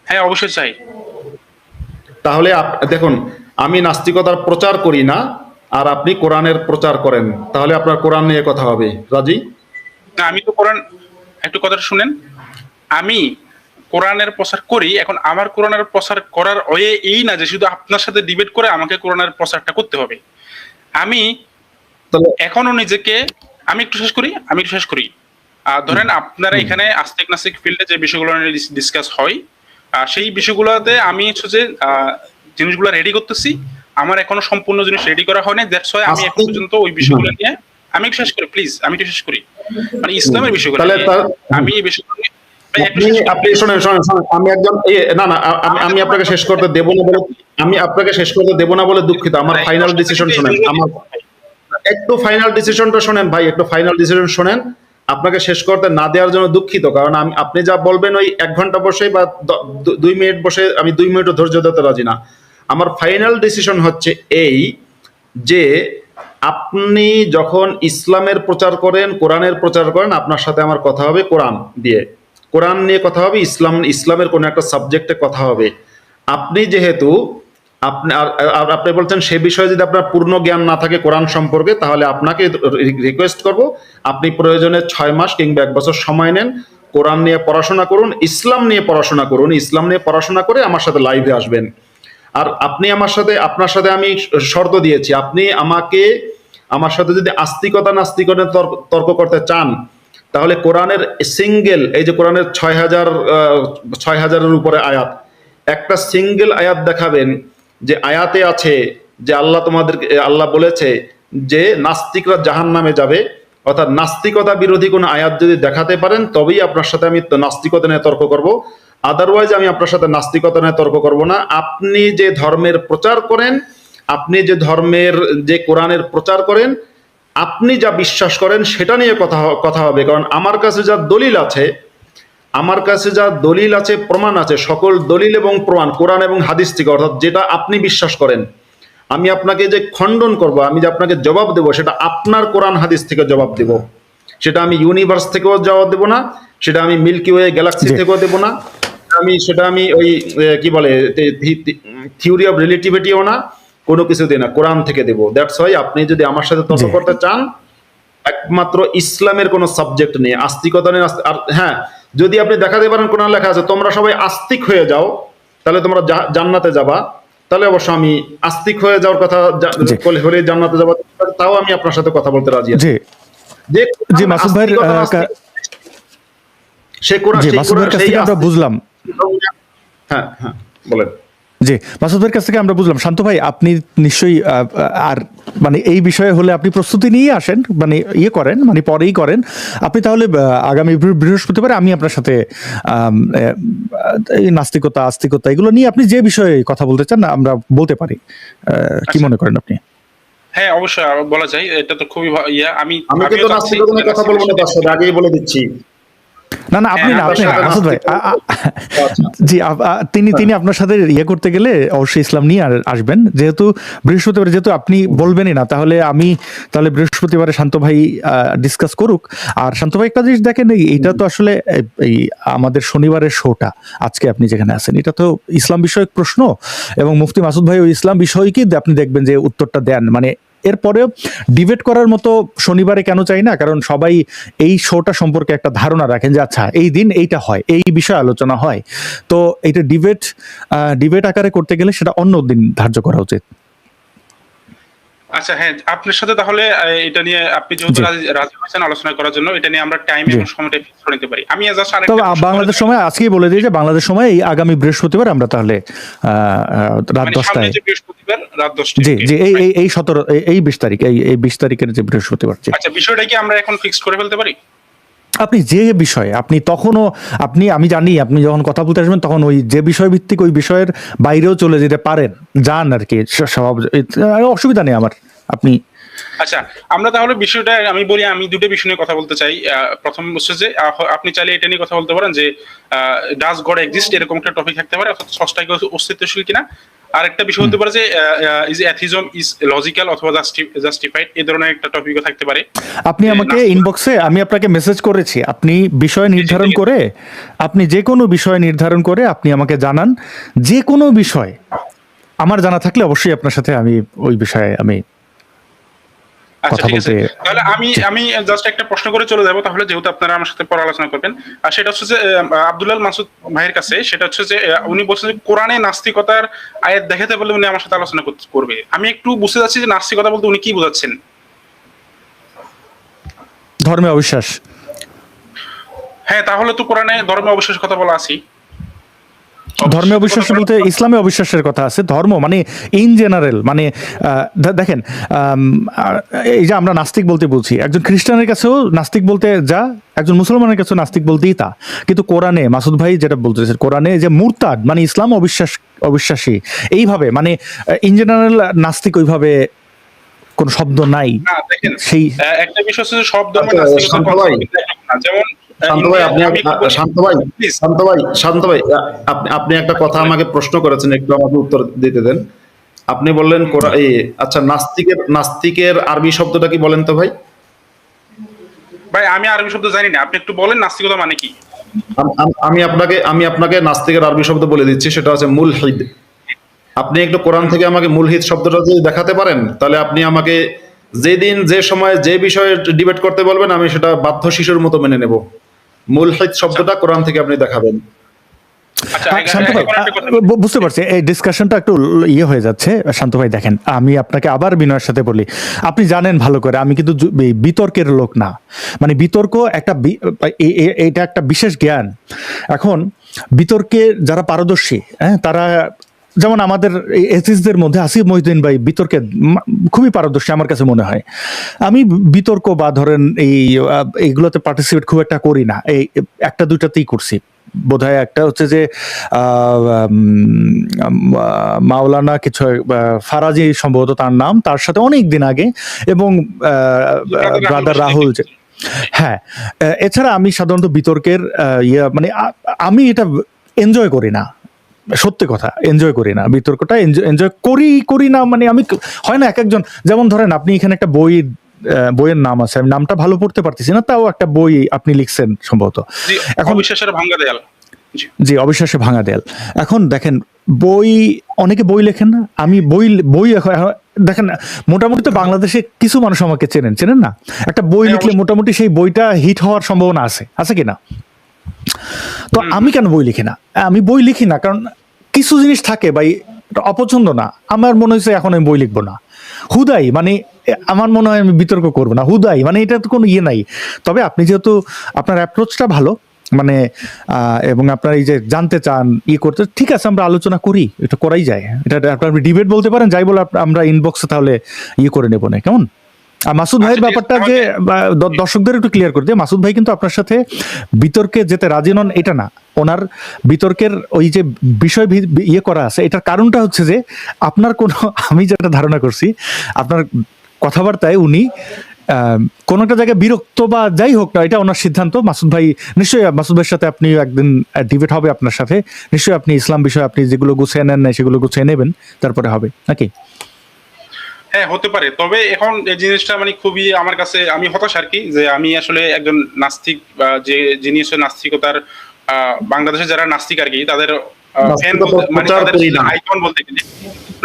হ্যাঁ অবশ্যই চাই। তাহলে দেখুন, আমি নাস্তিকতার প্রচার করি না, আর আপনি কোরআনের প্রচার করেন, তাহলে আপনার কোরআন নিয়ে কথা হবে। রাজি? না, আমি তো কোরআন, একটু কথাটা শুনেন, আমি কোরআনের প্রচার করি। এখন আমার কোরআনের প্রচার করার ওয়ে এই না যে শুধু আপনার সাথে ডিবেট করে আমাকে কোরআনের প্রচারটা করতে হবে। আমি এখনো নিজেকে, আমি একটু শেষ করি। ধরেন আপনারা এখানে আস্তিক নাস্তিক ফিল্ডে যে বিষয়গুলো নিয়ে ডিসকাস হয়, সেই বিষয়গুলোতে আমি হচ্ছে যে জিনিসগুলো রেডি করতেছি। আমার এখনো সম্পূর্ণ জিনিস রেডি করা হয়নি, দ্যাটস ওয়াই আমি এখন পর্যন্ত ওই বিষয়গুলো নিয়ে, আমি একটু শেষ করি প্লিজ, আমি একটু শেষ করি, মানে ইসলামের বিষয়গুলো আমি এই বিষয়গুলো নিয়ে, আপনি শোনেন, আমি একজন আমি আপনাকে শেষ করতে দেব না বলে, দুঃখিত। আমার ফাইনাল ডিসিশন শোনেন, আমার একটু ফাইনাল ডিসিশনটা শোনেন ভাই, একটু ফাইনাল ডিসিশন শোনেন। আপনাকে শেষ করতে না দেওয়ার জন্য দুঃখিত, কারণ আপনি যা বলবেন ওই 1 ঘন্টা বসে বা 2 মিনিট বসে আমি 2 মিনিটও ধৈর্য দিতে রাজি না। আমার ফাইনাল ডিসিশন হচ্ছে এই যে আপনি যখন ইসলামের প্রচার করেন, কোরআনের প্রচার করেন, আপনার সাথে আমার কথা হবে কোরআন নিয়ে কথা হবে, ইসলামের কোনো একটা সাবজেক্টে কথা হবে। আপনি যেহেতু আপনি বলছেন সে বিষয়ে যদি আপনার পূর্ণ জ্ঞান না থাকে কোরআন সম্পর্কে, তাহলে আপনাকে রিকোয়েস্ট করব, আপনি প্রয়োজনে 6 মাস কিংবা 1 বছর সময় নেন, কোরআন নিয়ে পড়াশোনা করুন, ইসলাম নিয়ে পড়াশোনা করে আমার সাথে লাইভে আসবেন। আর আপনি আপনার সাথে আমি শর্ত দিয়েছি, আপনি আমার সাথে যদি আস্তিকতা নাস্তিকতা তর্ক করতে চান, তাহলে কোরআনের সিঙ্গেল, এই যে কোরআনের 6,000-এর উপরে আয়াত, একটা সিঙ্গেল আয়াত দেখাবেন যে আয়াতে আছে যে আল্লাহ বলেছে যে নাস্তিকরা জাহান্নামে যাবে, অর্থাৎ নাস্তিকতা বিরোধী কোনো আয়াত যদি দেখাতে পারেন তবেই আপনার সাথে আমি নাস্তিকতা নিয়ে তর্ক করব, আদারওয়াইজ আমি আপনার সাথে নাস্তিকতা নিয়ে তর্ক করব না। আপনি যে ধর্মের প্রচার করেন, আপনি যে ধর্মের যে কোরআনের প্রচার করেন, আপনি যা বিশ্বাস করেন সেটা নিয়ে কথা হবে। কারণ আমার কাছে যা দলিল আছে, আমার কাছে যা দলিল আছে, প্রমাণ আছে, সকল দলিল এবং প্রমাণ কোরআন এবং হাদিস থেকে, অর্থাৎ যেটা আপনি বিশ্বাস করেন, আমি আপনাকে যে খণ্ডন করব, আমি যে আপনাকে জবাব দেব, সেটা আপনার কোরআন হাদিস থেকে জবাব দেব। সেটা আমি ইউনিভার্স থেকেও জবাব দেব না, সেটা আমি মিল্কি ওয়ে গ্যালাক্সি থেকেও দেব না, সেটা আমি ওই কি বলে থিওরি অফ রিলেটিভিটিও না, কোনো কিছু দিই না, কোরআন থেকে দেব। দ্যাটস ওয়াই আপনি যদি আমার সাথে তর্ক করতে চান, একমাত্র ইসলামের কোনো সাবজেক্ট নেই, আস্তিকতা নেই। আর হ্যাঁ, যদি আপনি দেখাতে পারেন কোরআন লেখা আছে তোমরা সবাই আস্তিক হয়ে যাও, তাহলে তোমরা জান্নাতে যাবা, তাহলে অবশ্য আমি আস্তিক হয়ে যাওয়ার কথা হলে জান্নাতে যাবা, তাও আমি আপনার সাথে কথা বলতে রাজি আছি। জি মাসুদ ভাই, সে কোরআন কাছ থেকে আমরা বুঝলাম। হ্যাঁ হ্যাঁ বলেন। জি মাসুদ ভাইয়ের কাছ থেকে আমরা বুঝলাম। শান্ত ভাই, আপনি নিশ্চয়ই আর মানে এই বিষয়ে হলে আপনি প্রস্তুতি নিয়ে আসেন, মানে ইয়ে করেন, মানে পরেই করেন আপনি। তাহলে আগামী বৃহস্পতিবার আমি আপনার সাথে এই নাস্তিকতা আস্তিকতা এগুলো নিয়ে আপনি যে বিষয়ে কথা বলতে চান আমরা বলতে পারি। কি মনে করেন আপনি? হ্যাঁ অবশ্যই বলা যায়, এটা তো খুবই আমি কিন্তু নাস্তিকতা নিয়ে কথা বলবো না, তার সাথে আগেই বলে দিচ্ছি। না না আপনি না মাসুদ ভাই, জি তিনি আপনার সাথে ইয়ে করতে গেলে অবশ্যই ইসলাম নিয়ে আসবেন। যেহেতু বৃহস্পতিবার, যেহেতু আপনি বলবেনই না, তাহলে বৃহস্পতিবারে শান্ত ভাই ডিসকাস করুক। আর শান্ত ভাই একটা জিনিস দেখেন, এইটা তো আসলে এই আমাদের শনিবারের শোটা, আজকে আপনি যেখানে আছেন, এটা তো ইসলাম বিষয়ক প্রশ্ন, এবং মুফতি মাসুদ ভাই ওই ইসলাম বিষয়কেই আপনি দেখবেন যে উত্তরটা দেন। মানে এরপরেও ডিবেট করার মতো শনিবারে কেন চাই না, কারণ সবাই এই শোটা সম্পর্কে একটা ধারণা রাখেন যে আচ্ছা এই দিন এইটা হয়, এই বিষয়ে আলোচনা হয়। তো এইটা ডিবেট আকারে করতে গেলে সেটা অন্য দিন ধার্য করা উচিত। আচ্ছা হ্যাঁ, আপনার সাথে তাহলে এটা নিয়ে আপনি যেহেতু রাজি হয়েছেন আলোচনা করার জন্য, এটা নিয়ে আমরা টাইম এবং সময়টা ফিক্স করে নিতে পারি। আমি জাস্ট আরেকটা বাংলাদেশ সময় আজকেই বলে দিই যে বাংলাদেশ সময় এই আগামী বৃহস্পতিবার আমরা তাহলে রাত 10টায়, বৃহস্পতিবার রাত 10টায়, জি জি এই 17 এই 20 তারিখ, এই 20 তারিখের যে বৃহস্পতিবার। আচ্ছা, বিষয়টা কি আমরা এখন ফিক্স করে ফেলতে পারি? আপনি যে বিষয়, আপনি তখনও আমি জানি আপনি যখন কথা বলতে আসবেন তখন ওই যে বিষয় ভিত্তিক ওই বিষয়ের বাইরেও চলে যেতে পারেন, যান আর কি, অসুবিধা নেই আমার। আপনি আচ্ছা, আমরা তাহলে বিষয়টা আমি বলি, আমি দুটো বিষয় নিয়ে কথা বলতে চাই। প্রথম হচ্ছে যে আপনি চাইলে এটা নিয়ে কথা বলতে পারেন যে ডাজ গড এক্সিস্ট, এরকম একটা টপিক থাকতে পারে, অর্থাৎ স্রষ্টা কি অস্তিত্বশীল কিনা। আর একটা বিষয় হতে পারে যে ইজ অ্যাথিজম ইজ লজিক্যাল অথবা জাস্টিফাইড, এই ধরনের একটা টপিকও থাকতে পারে। আপনি আমাকে ইনবক্সে, আমি আপনাকে মেসেজ করেছি, আপনি বিষয় নির্ধারণ করে, আপনি যে কোনো বিষয় নির্ধারণ করে আপনি আমাকে জানান। যে কোনো বিষয় আমার জানা থাকলে অবশ্যই আপনার সাথে আমি ওই বিষয়ে আমি আচ্ছা ঠিক আছে, তাহলে আমি জাস্ট একটা প্রশ্ন করে চলে যাব তাহলে, যেহেতু আপনারা আমার সাথে পরে আলোচনা করবেন। আর সেটা হচ্ছে যে আব্দুল্লাহ মাসুদ ভাইয়ের কাছে, সেটা হচ্ছে যে উনি বলছেন যে কোরআনে নাস্তিকতার আয়াত দেখাতে বললে উনি আমার সাথে আলোচনা করবে। আমি একটু বুঝতে যাচ্ছি যে নাস্তিকতা বলতে উনি কি বোঝাচ্ছেন। ধর্মে অবিশ্বাস। হ্যাঁ, তাহলে তো কোরআনে ধর্মে অবিশ্বাসের কথা বলা আছে। ধর্মীয় অবিশ্বাস বলতে ইসলামে অবিশ্বাসের কথা আছে। ধর্ম মানে ইন জেনারেল, মানে দেখেন এই যে আমরা নাস্তিক বলতে বলছি, একজন খ্রিস্টানের কাছেও নাস্তিক বলতে যা, একজন মুসলমানের কাছেও নাস্তিক বলতেই তা। কিন্তু কোরআনে মাসুদ ভাই যেটা বলতেছে, কোরআনে যে মুরতাদ মানে ইসলাম অবিশ্বাসী এইভাবে, মানে ইন জেনারেল নাস্তিক ওইভাবে কোন শব্দ নাই। সেই একটা বিষয় হচ্ছে সব ধর্মের নাস্তিকতা, যেমন শান্ত ভাই আপনি একটা কথা আমাকে প্রশ্ন করেছেন, একটু আমাকে উত্তর দিতে দেন। আপনি বললেন আচ্ছা নাস্তিকের আরবি শব্দটা কি বলেন তো ভাই? ভাই আমি আরবি শব্দ জানি না, আপনি একটু বলেন নাস্তিকতা মানে কি। আমি আপনাকে নাস্তিকের আরবি শব্দ বলে দিচ্ছি, সেটা হচ্ছে মুলহিদ। আপনি একটু কোরআন থেকে আমাকে মুলহিদ শব্দটা যদি দেখাতে পারেন, তাহলে আপনি আমাকে যেদিন যে সময় যে বিষয়ে ডিবেট করতে বলবেন আমি সেটা বাধ্য শিশুর মতো মেনে নেব। মুলহিদ শব্দটা কোরআন থেকে আপনি দেখাবেন। শান্ত ভাই বুঝতে পারছি এই ডিসকাশনটা একটু ইয়ে হয়ে যাচ্ছে। শান্ত ভাই দেখেন, আমি আপনাকে আবার বিনয়ের সাথে বলি, আপনি জানেন ভালো করে আমি কিন্তু বিতর্কের লোক না। মানে বিতর্ক এটা একটা বিশেষ জ্ঞান। এখন বিতর্কে যারা পারদর্শী, তারা যেমন আমাদের এথিস্টদের মধ্যে আসিফ মহিউদ্দিন ভাই বিতর্কে খুবই পারদর্শী আমার কাছে মনে হয়। আমি বিতর্ক বা ধরেন এইগুলোতে পার্টিসিপেট খুব একটা করি না, এই একটা দুইটাতেই করছি বোধহয়। একটা হচ্ছে যে মাওলানা কিছু ফারাজি সম্ভবত তার নাম, তার সাথে অনেক দিন আগে, এবং ব্রাদার রাহুল যে, হ্যাঁ। এছাড়া আমি সাধারণত বিতর্কের মানে আমি এটা এনজয় করি না, সত্যি কথা এনজয় করি না বিতর্কটা। এনজয় করি না মানে আমি, হয় না এক একজন, যেমন ধরেন আপনি এখানে একটা বইয়ের নাম আছে, আমি নামটা ভালো পড়তে পারতেছি না, তাও একটা বই আপনি লিখছেন সম্ভবত, এখন অবিশ্বাসের ভাঙ্গা দেয়াল। জি, অবিশ্বাসে ভাঙা দেয়াল। এখন দেখেন অনেকে বই লেখেন না, আমি বই এখন দেখেন মোটামুটি তো বাংলাদেশে কিছু মানুষ আমাকে চেনেন না, একটা বই লিখলে মোটামুটি সেই বইটা হিট হওয়ার সম্ভাবনা আছে কিনা? তো আমি কেন বই লিখি না? আমি বই লিখি না কারণ কিছু জিনিস থাকে ভাই অপছন্দ না, আমার মনে হয়েছে এখন আমি বই লিখবো না হুদাই, মানে আমার মনে হয় আমি বিতর্ক করবো না হুদাই, মানে এটা তো কোনো নাই। তবে আপনি যেহেতু আপনার অ্যাপ্রোচটা ভালো, মানে এবং আপনার এই যে জানতে চান করতে, ঠিক আছে আমরা আলোচনা করি, এটা করাই যায়, এটা আপনার ডিবেট বলতে পারেন, যাই বলে আমরা ইনবক্সে তাহলে করে নেবো না, কেমন? আর মাসুদ ভাইয়ের ব্যাপারটা যে দর্শকদের একটু ক্লিয়ার করে দিয়ে, মাসুদ ভাই কিন্তু আপনার সাথে বিতর্কে যেতে রাজি নন এটা না, ওনার বিতর্কের ওই যে বিষয় করা আছে, এটার কারণটা হচ্ছে যে আপনার কোনো, আমি যেটা ধারণা করছি আপনার কথাবার্তায় উনি কোন একটা জায়গায় বিরক্ত বা যাই হোক না, এটা ওনার সিদ্ধান্ত। মাসুদ ভাইয়ের সাথে আপনি একদিন ডিবেট হবে আপনার সাথে, নিশ্চয়ই আপনি ইসলাম বিষয়ে আপনি যেগুলো গুছিয়ে নেন না সেগুলো গুছিয়ে নেবেন, তারপরে হবে নাকি? হ্যাঁ, হতে পারে। তবে এখন এই জিনিসটা মানে খুবই আমার কাছে, আমি হতাশ আর কি, যে আমি আসলে একজন নাস্তিক, যে যিনি আসলে নাস্তিকতার বাংলাদেশে যারা নাস্তিক আর কি, তাদের ফ্যান মানে তাদের আইকন বলতে গেলে,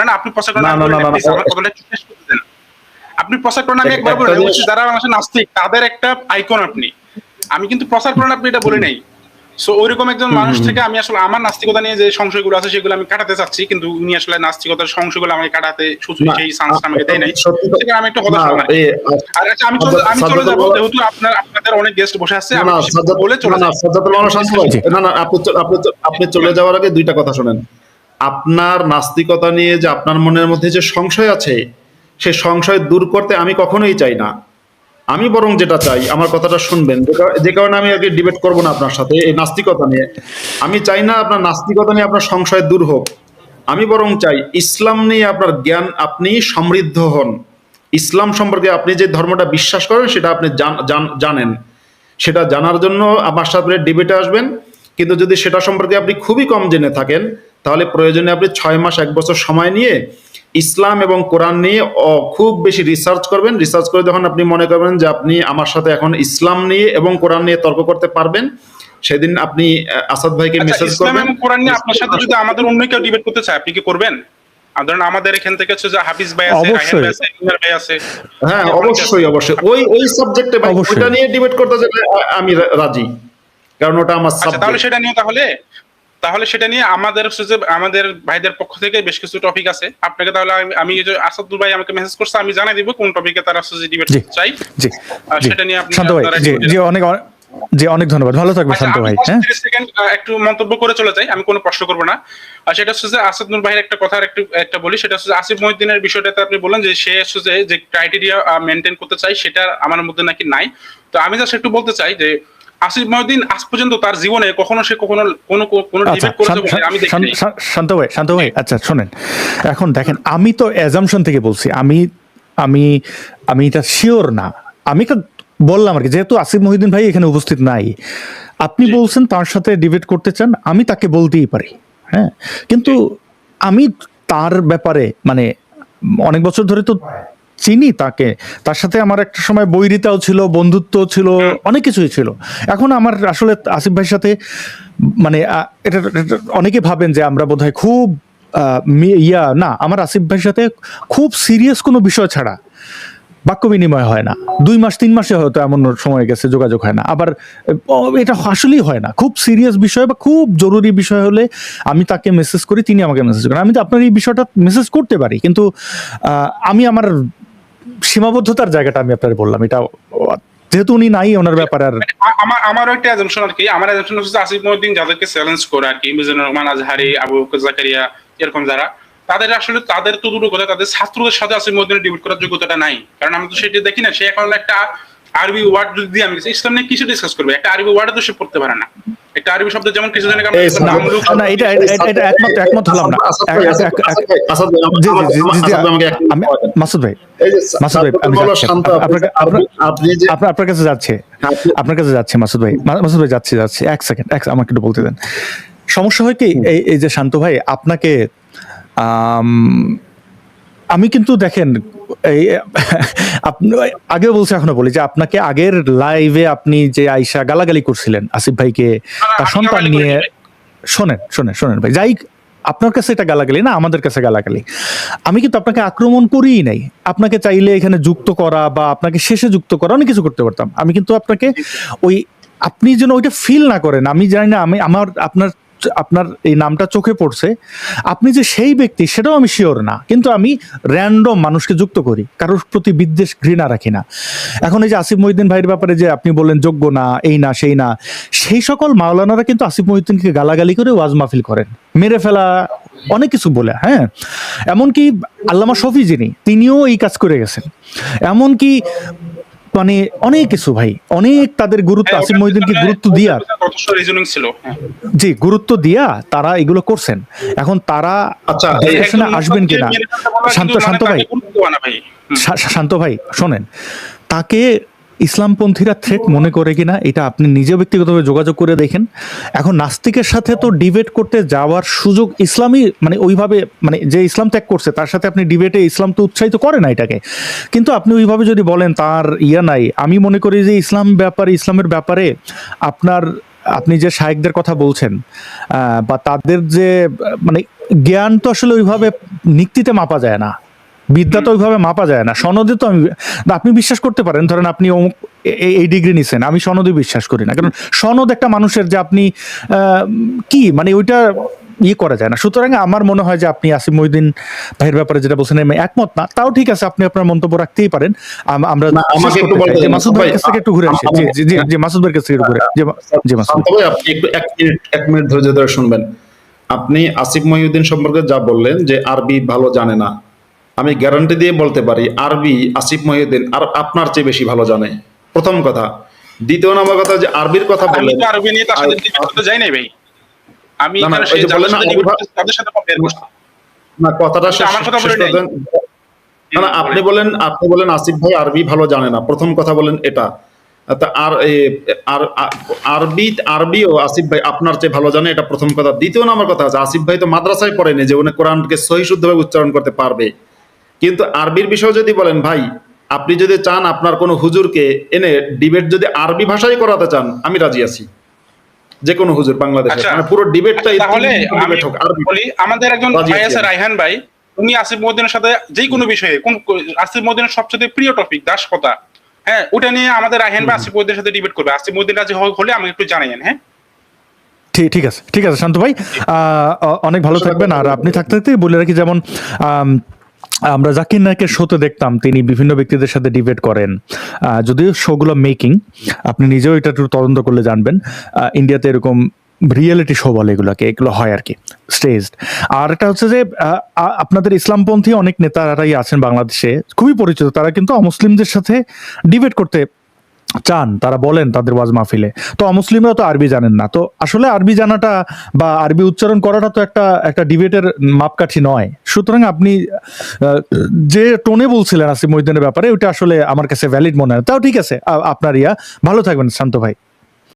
না আপনি প্রচার করেন, আমার কথাটা একটু শেষ করতে দেন। আপনি প্রচার করেন, আমি একবার বলে বলছি যারা বাংলাদেশে নাস্তিক তাদের একটা আইকন আপনি, আমি কিন্তু প্রচার করেন আপনি এটা বলে নাই। সো ওইরকম একজন মানুষ থেকে আমি আসলে আমার নাস্তিকতা নিয়ে যে সংশয়গুলো আছে সেগুলো আমি কাটাতে চাচ্ছি, কিন্তু উনি আসলে নাস্তিকতার সংশয়গুলো আমাকে কাটাতে সেই চান্সটা আমাকে দেয় নাই, সেটা আমি একটু হতাশ হলাম। আর আচ্ছা, আমি চলে যাবো, যেহেতু আপনাদের অনেক গেস্ট বসে আছে, আমি বলে চলে যাব। না, আপনি চলে যাওয়ার আগে দুইটা কথা শুনেন। আপনার নাস্তিকতা নিয়ে যে আপনার মনের মধ্যে যে সংশয় আছে, সেই সংশয় দূর করতে আমি কখনোই চাই না। আমি বরং যেটা চাই, আমার কথাটা শুনবেন, যে কারণে আমি আগে ডিবেট করবো না আপনার সাথে এই নাস্তিকতা নিয়ে। আমি চাই না আপনার নাস্তিকতা নিয়ে আপনার সংশয় দূর হোক, আমি বরং চাই ইসলাম নিয়ে আপনার জ্ঞান, আপনি সমৃদ্ধ হন। ইসলাম সম্পর্কে আপনি যে ধর্মটা বিশ্বাস করেন সেটা আপনি জানেন, সেটা জানার জন্য আমার সাথে ডিবেটে আসবেন। কিন্তু যদি সেটা সম্পর্কে আপনি খুবই কম জেনে থাকেন, তাহলে প্রয়োজনে আপনি 6 মাস 1 বছর সময় নিয়ে ইসলাম এবং কোরআন নিয়ে খুব বেশি রিসার্চ করবেন। রিসার্চ করে যখন আপনি মনে করবেন যে আপনি আমার সাথে এখন ইসলাম নিয়ে এবং কোরআন নিয়ে তর্ক করতে পারবেন, সেদিন আপনি আসাদ ভাইকে মেসেজ করবেন। ইসলাম এবং কোরআন নিয়ে আপনার সাথে যদি আমাদের অন্য কেউ ডিবেট করতে চায়, আপনি কি করবেন? ধরেন আমাদের এখান থেকে হচ্ছে যে হাফিজ ভাই আছে, রায়হান ভাই আছে, ইমরান ভাই আছে। হ্যাঁ, অবশ্যই ওই সাবজেক্টে ভাই ওইটা নিয়ে ডিবেট করতে গেলে আমি রাজি, কারণ ওটা আমার সাবজেক্ট। তাহলে সেটা নিয়ে তাহলে সেটা নিয়ে আমাদের ভাইদের পক্ষ থেকে বেশ কিছু টপিক আছে। আপনাকে তাহলে আমি যে আসাদুল ভাই আমাকে মেসেজ করছে, আমি জানাই দিব কোন টপিকে তারা ডিবেট করতে চাই, সেটা নিয়ে আপনি অনেক ধন্যবাদ, ভালো থাকবেন শান্ত ভাই। হ্যাঁ, একটু মন্তব্য করে চলে যাই, আমি কোনো প্রশ্ন করব না। আর সেটা হচ্ছে যে আসাদুল ভাইয়ের একটা কথা একটা বলি, সেটা হচ্ছে আসিফ মহিউদ্দিনের বিষয়টাতে আপনি বলেন যে সে হচ্ছে যে ক্রাইটেরিয়া মেনটেন করতে চাই, সেটা আমার মধ্যে নাকি নাই। তো আমি জাস্ট একটু বলতে চাই যে আসিফ মহিউদ্দিন আজ পর্যন্ত তার জীবনে কখনো ডিবেট করেছে বলে আমি দেখিনি। শান্ত ভাই আচ্ছা শোনেন, এখন দেখেন আমি তো অ্যাজাম্পশন থেকে বলছি, আমি এটা শিওর না, আমি একটা বললাম আর কি, যেহেতু আসিফ মহিউদ্দিন ভাই এখানে উপস্থিত নাই, আপনি বলছেন তার সাথে ডিবেট করতে চান, আমি তাকে বলতেই পারি। হ্যাঁ, কিন্তু আমি তার ব্যাপারে মানে অনেক বছর ধরে তো চিনি তাকে, তার সাথে আমার একটা সময় বৈরিতাও ছিল, বন্ধুত্ব ছিল, অনেক কিছুই ছিল। এখন আমার আসলে আসিফ ভাইয়ের সাথে মানে এটা অনেকে ভাবেন যে আমরা বোধহয় খুব না, আমার আসিফ ভাইয়ের সাথে খুব সিরিয়াস কোনো বিষয় ছাড়া বাক্য বিনিময় হয় না, 2 মাস 3 মাসে হয়তো এমন সময় গেছে যোগাযোগ হয় না। আবার এটা আসলেই হয় না, খুব সিরিয়াস বিষয় বা খুব জরুরি বিষয় হলে আমি তাকে মেসেজ করি, তিনি আমাকে মেসেজ করেন। আমি তো আপনার এই বিষয়টা মেসেজ করতে পারি, কিন্তু আমি আমার সীমাবদ্ধতার জায়গাটা আমি আপনার বললাম, এটা যেহেতু উনি নাই ওনার ব্যাপারে। আর আমারও একটা অ্যাজাম্পশন আর কি, আমার অ্যাজাম্পশন হচ্ছে আসিফ মহিউদ্দিন যাদেরকে চ্যালেঞ্জ করে আর কি, মিজানুর রহমান আজহারি, আবু বকর জাকারিয়া, এরকম যারা, তাদের আসলে তাদের তো দুটো কথা, তাদের ছাত্রদের সাথে আসিফ মহিউদ্দিনের ডিবেট করার যোগ্যতাটা নাই। কারণ আমি তো সেটা দেখি না, সে এখন একটা আরবি ওয়ার্ড যদি দিয়ে আমি ইসলাম নিয়ে কিছু ডিসকাস করবে, একটা আরবি ওয়ার্ডে তো সে পড়তে পারে না। একটা আরবি শব্দ যেমন কিছু জনের না, এটা একমত হলাম না। মাসুদ ভাই, আপনার কাছে যাচ্ছে, মাসুদ ভাই যাচ্ছে। এক সেকেন্ড, আমাকে একটু বলতে দেন। সমস্যা হয় কি, এই যে শান্ত ভাই, আপনাকে আমি কিন্তু দেখেন, এই আপনি আগেও বলছি, এখনো বলি যে আপনাকে আগের লাইভে আপনি যে আইসা গালাগালি করছিলেন আসিফ ভাইকে তার সন্তান নিয়ে, শোনেন ভাই, যাই আপনার কাছে এটা গালাগালি না, আমাদের কাছে গালাগালি। আমি কিন্তু আপনাকে আক্রমণ করিই নাই। আপনাকে চাইলে এখানে যুক্ত করা বা আপনাকে শেষে যুক্ত করা অনেক কিছু করতে পারতাম। আমি কিন্তু আপনাকে আপনি যেন ওইটা ফিল না করেন, আমি জানি না, আপনার এই নামটা চোখে পড়ছে, আপনি যে সেই ব্যক্তি সেটাও আমি শিওর না, কিন্তু আমি র্যান্ডম মানুষকে যুক্ত করি, কারোর প্রতি বিদ্বেষ ঘৃণা রাখি না। এখন এই যে আসিফ মহিউদ্দিন ভাইয়ের ব্যাপারে যে আপনি বললেন যোগ্য না, এই না সেই না, সেই সকল মাওলানারা কিন্তু আসিফ মহিউদ্দিনকে গালাগালি করে ওয়াজ মাহফিল করেন, মেরে ফেলা, অনেক কিছু বলে। হ্যাঁ, এমনকি আল্লামা শফি যিনি, তিনিও এই কাজ করে গেছেন। এমনকি মানে অনেক কিছু ভাই, অনেক তাদের গুরুত্ব, আসিফ মহিউদ্দিনকে গুরুত্ব দিয়া, জি গুরুত্ব দিয়া তারা এগুলো করছেন। এখন তারা আসবেন কিনা, শান্ত ভাই শোনেন, তাকে ইসলামপন্থীরা থ্রেট মনে করে কিনা এটা আপনি নিজে ব্যক্তিগতভাবে যোগাযোগ করে দেখেন। এখন নাস্তিকের সাথে তো ডিবেট করতে যাওয়ার সুযোগ ইসলামী, মানে ওইভাবে, মানে যে ইসলাম ত্যাগ করছে তার সাথে আপনি ডিবেটে, ইসলাম তো উৎসাহিত করে না এটাকে, কিন্তু আপনি ওইভাবে যদি বলেন তার নাই, আমি মনে করি যে ইসলামের ব্যাপারে আপনি যে শায়েখদের কথা বলছেন বা তাদের যে মানে জ্ঞান, তো আসলে ওইভাবে নিক্তিতে মাপা যায় না, বিদ্যা তো ওইভাবে মাপা যায় না, সনদে তো আপনি বিশ্বাস করতে পারেন, ধরেন আপনি এই ডিগ্রি নিছেন, আমি সনদে বিশ্বাস করি না, কারণ সনদ একটা মানুষের যে আপনি কি মানে ওইটা করা যায় না। সুতরাং আমার মনে হয় যে আপনি আসিফ মহিউদ্দিন ভাইয়ের ব্যাপারে যেটা বলছেন আমি একমত না, তাও ঠিক আছে, আপনি আপনার মন্তব্য রাখতেই পারেন। আমরা মাসুদ ভাইয়ের কাছ থেকে একটু ঘুরে আসি। জি মাসুদ ভাইয়ের কাছ থেকে ঘুরে, জি মাসুদ ভাই, আপনি একটু এক মিনিট ধৈর্য ধরে শুনবেন। আপনি আসিফ মহিউদ্দিন সম্পর্কে যা বললেন যে আরবি ভালো জানে না, আমি গ্যারান্টি দিয়ে বলতে পারি আরবি আসিফ মহিউদ্দিন আর আপনার চেয়ে বেশি ভালো জানে, প্রথম কথা। দ্বিতীয় নম্বর কথা, যে আরবির কথা বললেন, আরবি নিয়ে তার সাথে ডিবেট করতে যাই নাই ভাই, আমি এখানে তাদের সাথে কম্পেয়ার করছি না, কথাটা না, আপনি বলেন আসিফ ভাই আরবি ভালো জানে না, প্রথম কথা বলেন এটা। আর আরবিও আসিফ ভাই আপনার চেয়ে ভালো জানে, এটা প্রথম কথা। দ্বিতীয় নম্বর কথা আছে, আসিফ ভাই তো মাদ্রাসায় পড়েনি যে উনি কোরআনকে সহি শুদ্ধভাবে উচ্চারণ করতে পারবে। কিন্তু আরবির বিষয় যদি বলেন, ভাই আপনি যদি চান আপনার কোনো হুজুরকে এনে ডিবেট যদি আরবি ভাষায় করাতে চান, আমি রাজি আছি, যে কোনো হুজুর বাংলাদেশে, মানে পুরো ডিবেটটা তাহলে আমি বলি, আমাদের একজন ভাই আছে রায়হান ভাই, উনি আসিফ মহিউদ্দিনের সাথে যে কোনো বিষয়ে, আসিফ মহিউদ্দিনের সবচেয়ে প্রিয় টপিক দাসকতা, হ্যাঁ ওটা নিয়ে আমাদের রায়হান ভাই আসিফ মহিউদ্দিনের সাথে ডিবেট করবে। আসিফ মহিউদ্দিন রাজি হলে আমাকে একটু জানাইয়েন। হ্যাঁ ঠিক আছে শান্ত ভাই, অনেক ভালো থাকবেন। আর আপনি থাকতে থাকতে বলে রাখি, যেমন আমরা জাকির নায়কের শোতে দেখতাম তিনি বিভিন্ন ব্যক্তিদের সাথে ডিবেট করেন, যদিও শোগুলো মেকিং, আপনি নিজেও এটা একটু তদন্ত করলে জানবেন। ইন্ডিয়াতে এরকম রিয়েলিটি শো বলে এগুলো হয় আর কি, স্টেজড। আর এটা হচ্ছে যে আপনাদের ইসলামপন্থী অনেক নেতারাই আছেন বাংলাদেশে, খুবই পরিচিত, তারা কিন্তু অমুসলিমদের সাথে ডিবেট করতে চান, তারা বলেন তাদের ওয়াজ মাহফিলে। তো অমুসলিমরা তো আরবি জানেন না, তো আসলে আরবি জানাটা বা আরবি উচ্চারণ করাটা তো একটা ডিবেটের মাপকাঠি নয়। সুতরাং আপনি যে টোনে বলছিলেন আসিফ মহিউদ্দিনের ব্যাপারে, ওইটা আসলে আমার কাছে ভ্যালিড মনে হয়। তাও ঠিক আছে, আপনার ভালো থাকবেন শান্ত ভাই।